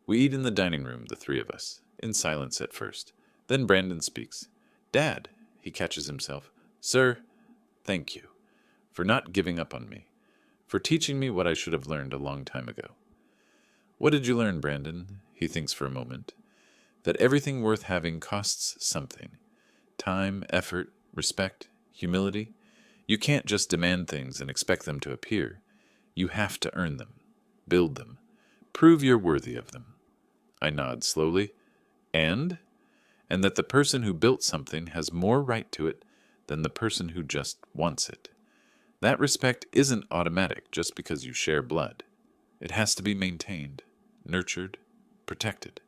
We eat in the dining room, the three of us, in silence at first. Then Brandon speaks. "Dad," he catches himself. "Sir, thank you for not giving up on me, for teaching me what I should have learned a long time ago." "What did you learn, Brandon?" He thinks for a moment. "That everything worth having costs something. Time, effort, respect, humility. You can't just demand things and expect them to appear. You have to earn them, build them, prove you're worthy of them." I nod slowly. And that the person who built something has more right to it than the person who just wants it. That respect isn't automatic just because you share blood. It has to be maintained, nurtured, protected.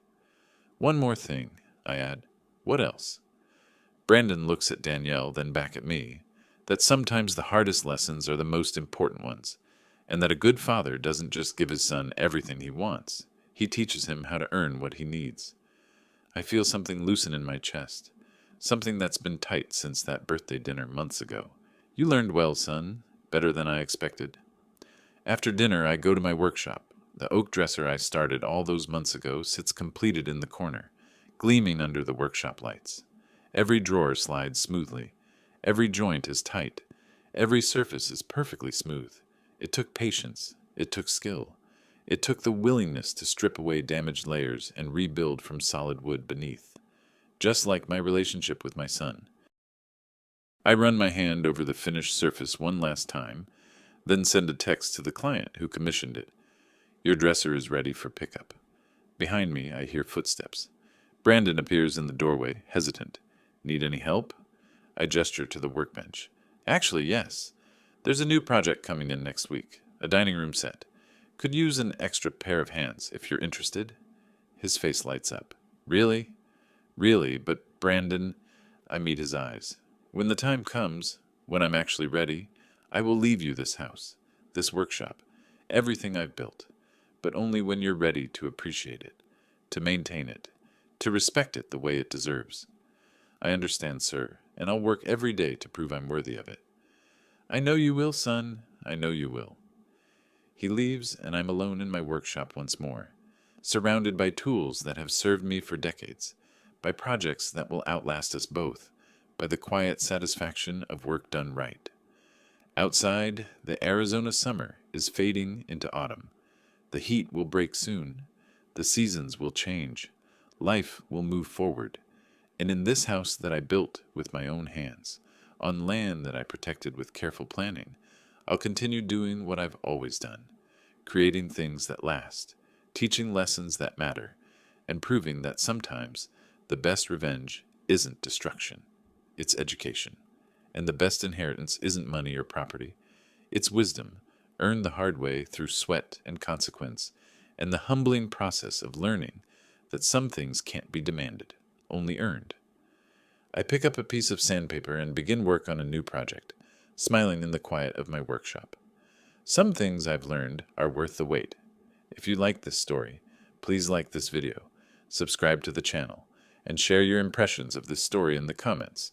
"One more thing," I add. "What else?" Brandon looks at Danielle, then back at me. That sometimes the hardest lessons are the most important ones, and that a good father doesn't just give his son everything he wants. He teaches him how to earn what he needs. I feel something loosen in my chest, something that's been tight since that birthday dinner months ago. "You learned well, son, better than I expected." After dinner, I go to my workshop. The oak dresser I started all those months ago sits completed in the corner, gleaming under the workshop lights. Every drawer slides smoothly. Every joint is tight. Every surface is perfectly smooth. It took patience. It took skill. It took the willingness to strip away damaged layers and rebuild from solid wood beneath. Just like my relationship with my son. I run my hand over the finished surface one last time, then send a text to the client who commissioned it. "Your dresser is ready for pickup." Behind me, I hear footsteps. Brandon appears in the doorway, hesitant. "Need any help?" I gesture to the workbench. "Actually, yes. There's a new project coming in next week, a dining room set. Could use an extra pair of hands, if you're interested." His face lights up. "Really? Really, but Brandon..." I meet his eyes. "When the time comes, when I'm actually ready, I will leave you this house, this workshop, everything I've built, but only when you're ready to appreciate it, to maintain it, to respect it the way it deserves." "I understand, sir, and I'll work every day to prove I'm worthy of it." "I know you will, son. I know you will." He leaves, and I'm alone in my workshop once more, surrounded by tools that have served me for decades, by projects that will outlast us both, by the quiet satisfaction of work done right. Outside, the Arizona summer is fading into autumn. The heat will break soon. The seasons will change. Life will move forward. And in this house that I built with my own hands, on land that I protected with careful planning, I'll continue doing what I've always done, creating things that last, teaching lessons that matter, and proving that sometimes the best revenge isn't destruction, it's education. And the best inheritance isn't money or property, it's wisdom, earned the hard way through sweat and consequence, and the humbling process of learning that some things can't be demanded, only earned. I pick up a piece of sandpaper and begin work on a new project, smiling in the quiet of my workshop. Some things I've learned are worth the wait. If you like this story, please like this video, subscribe to the channel, and share your impressions of this story in the comments.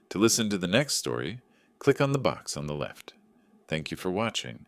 To listen to the next story, click on the box on the left. Thank you for watching,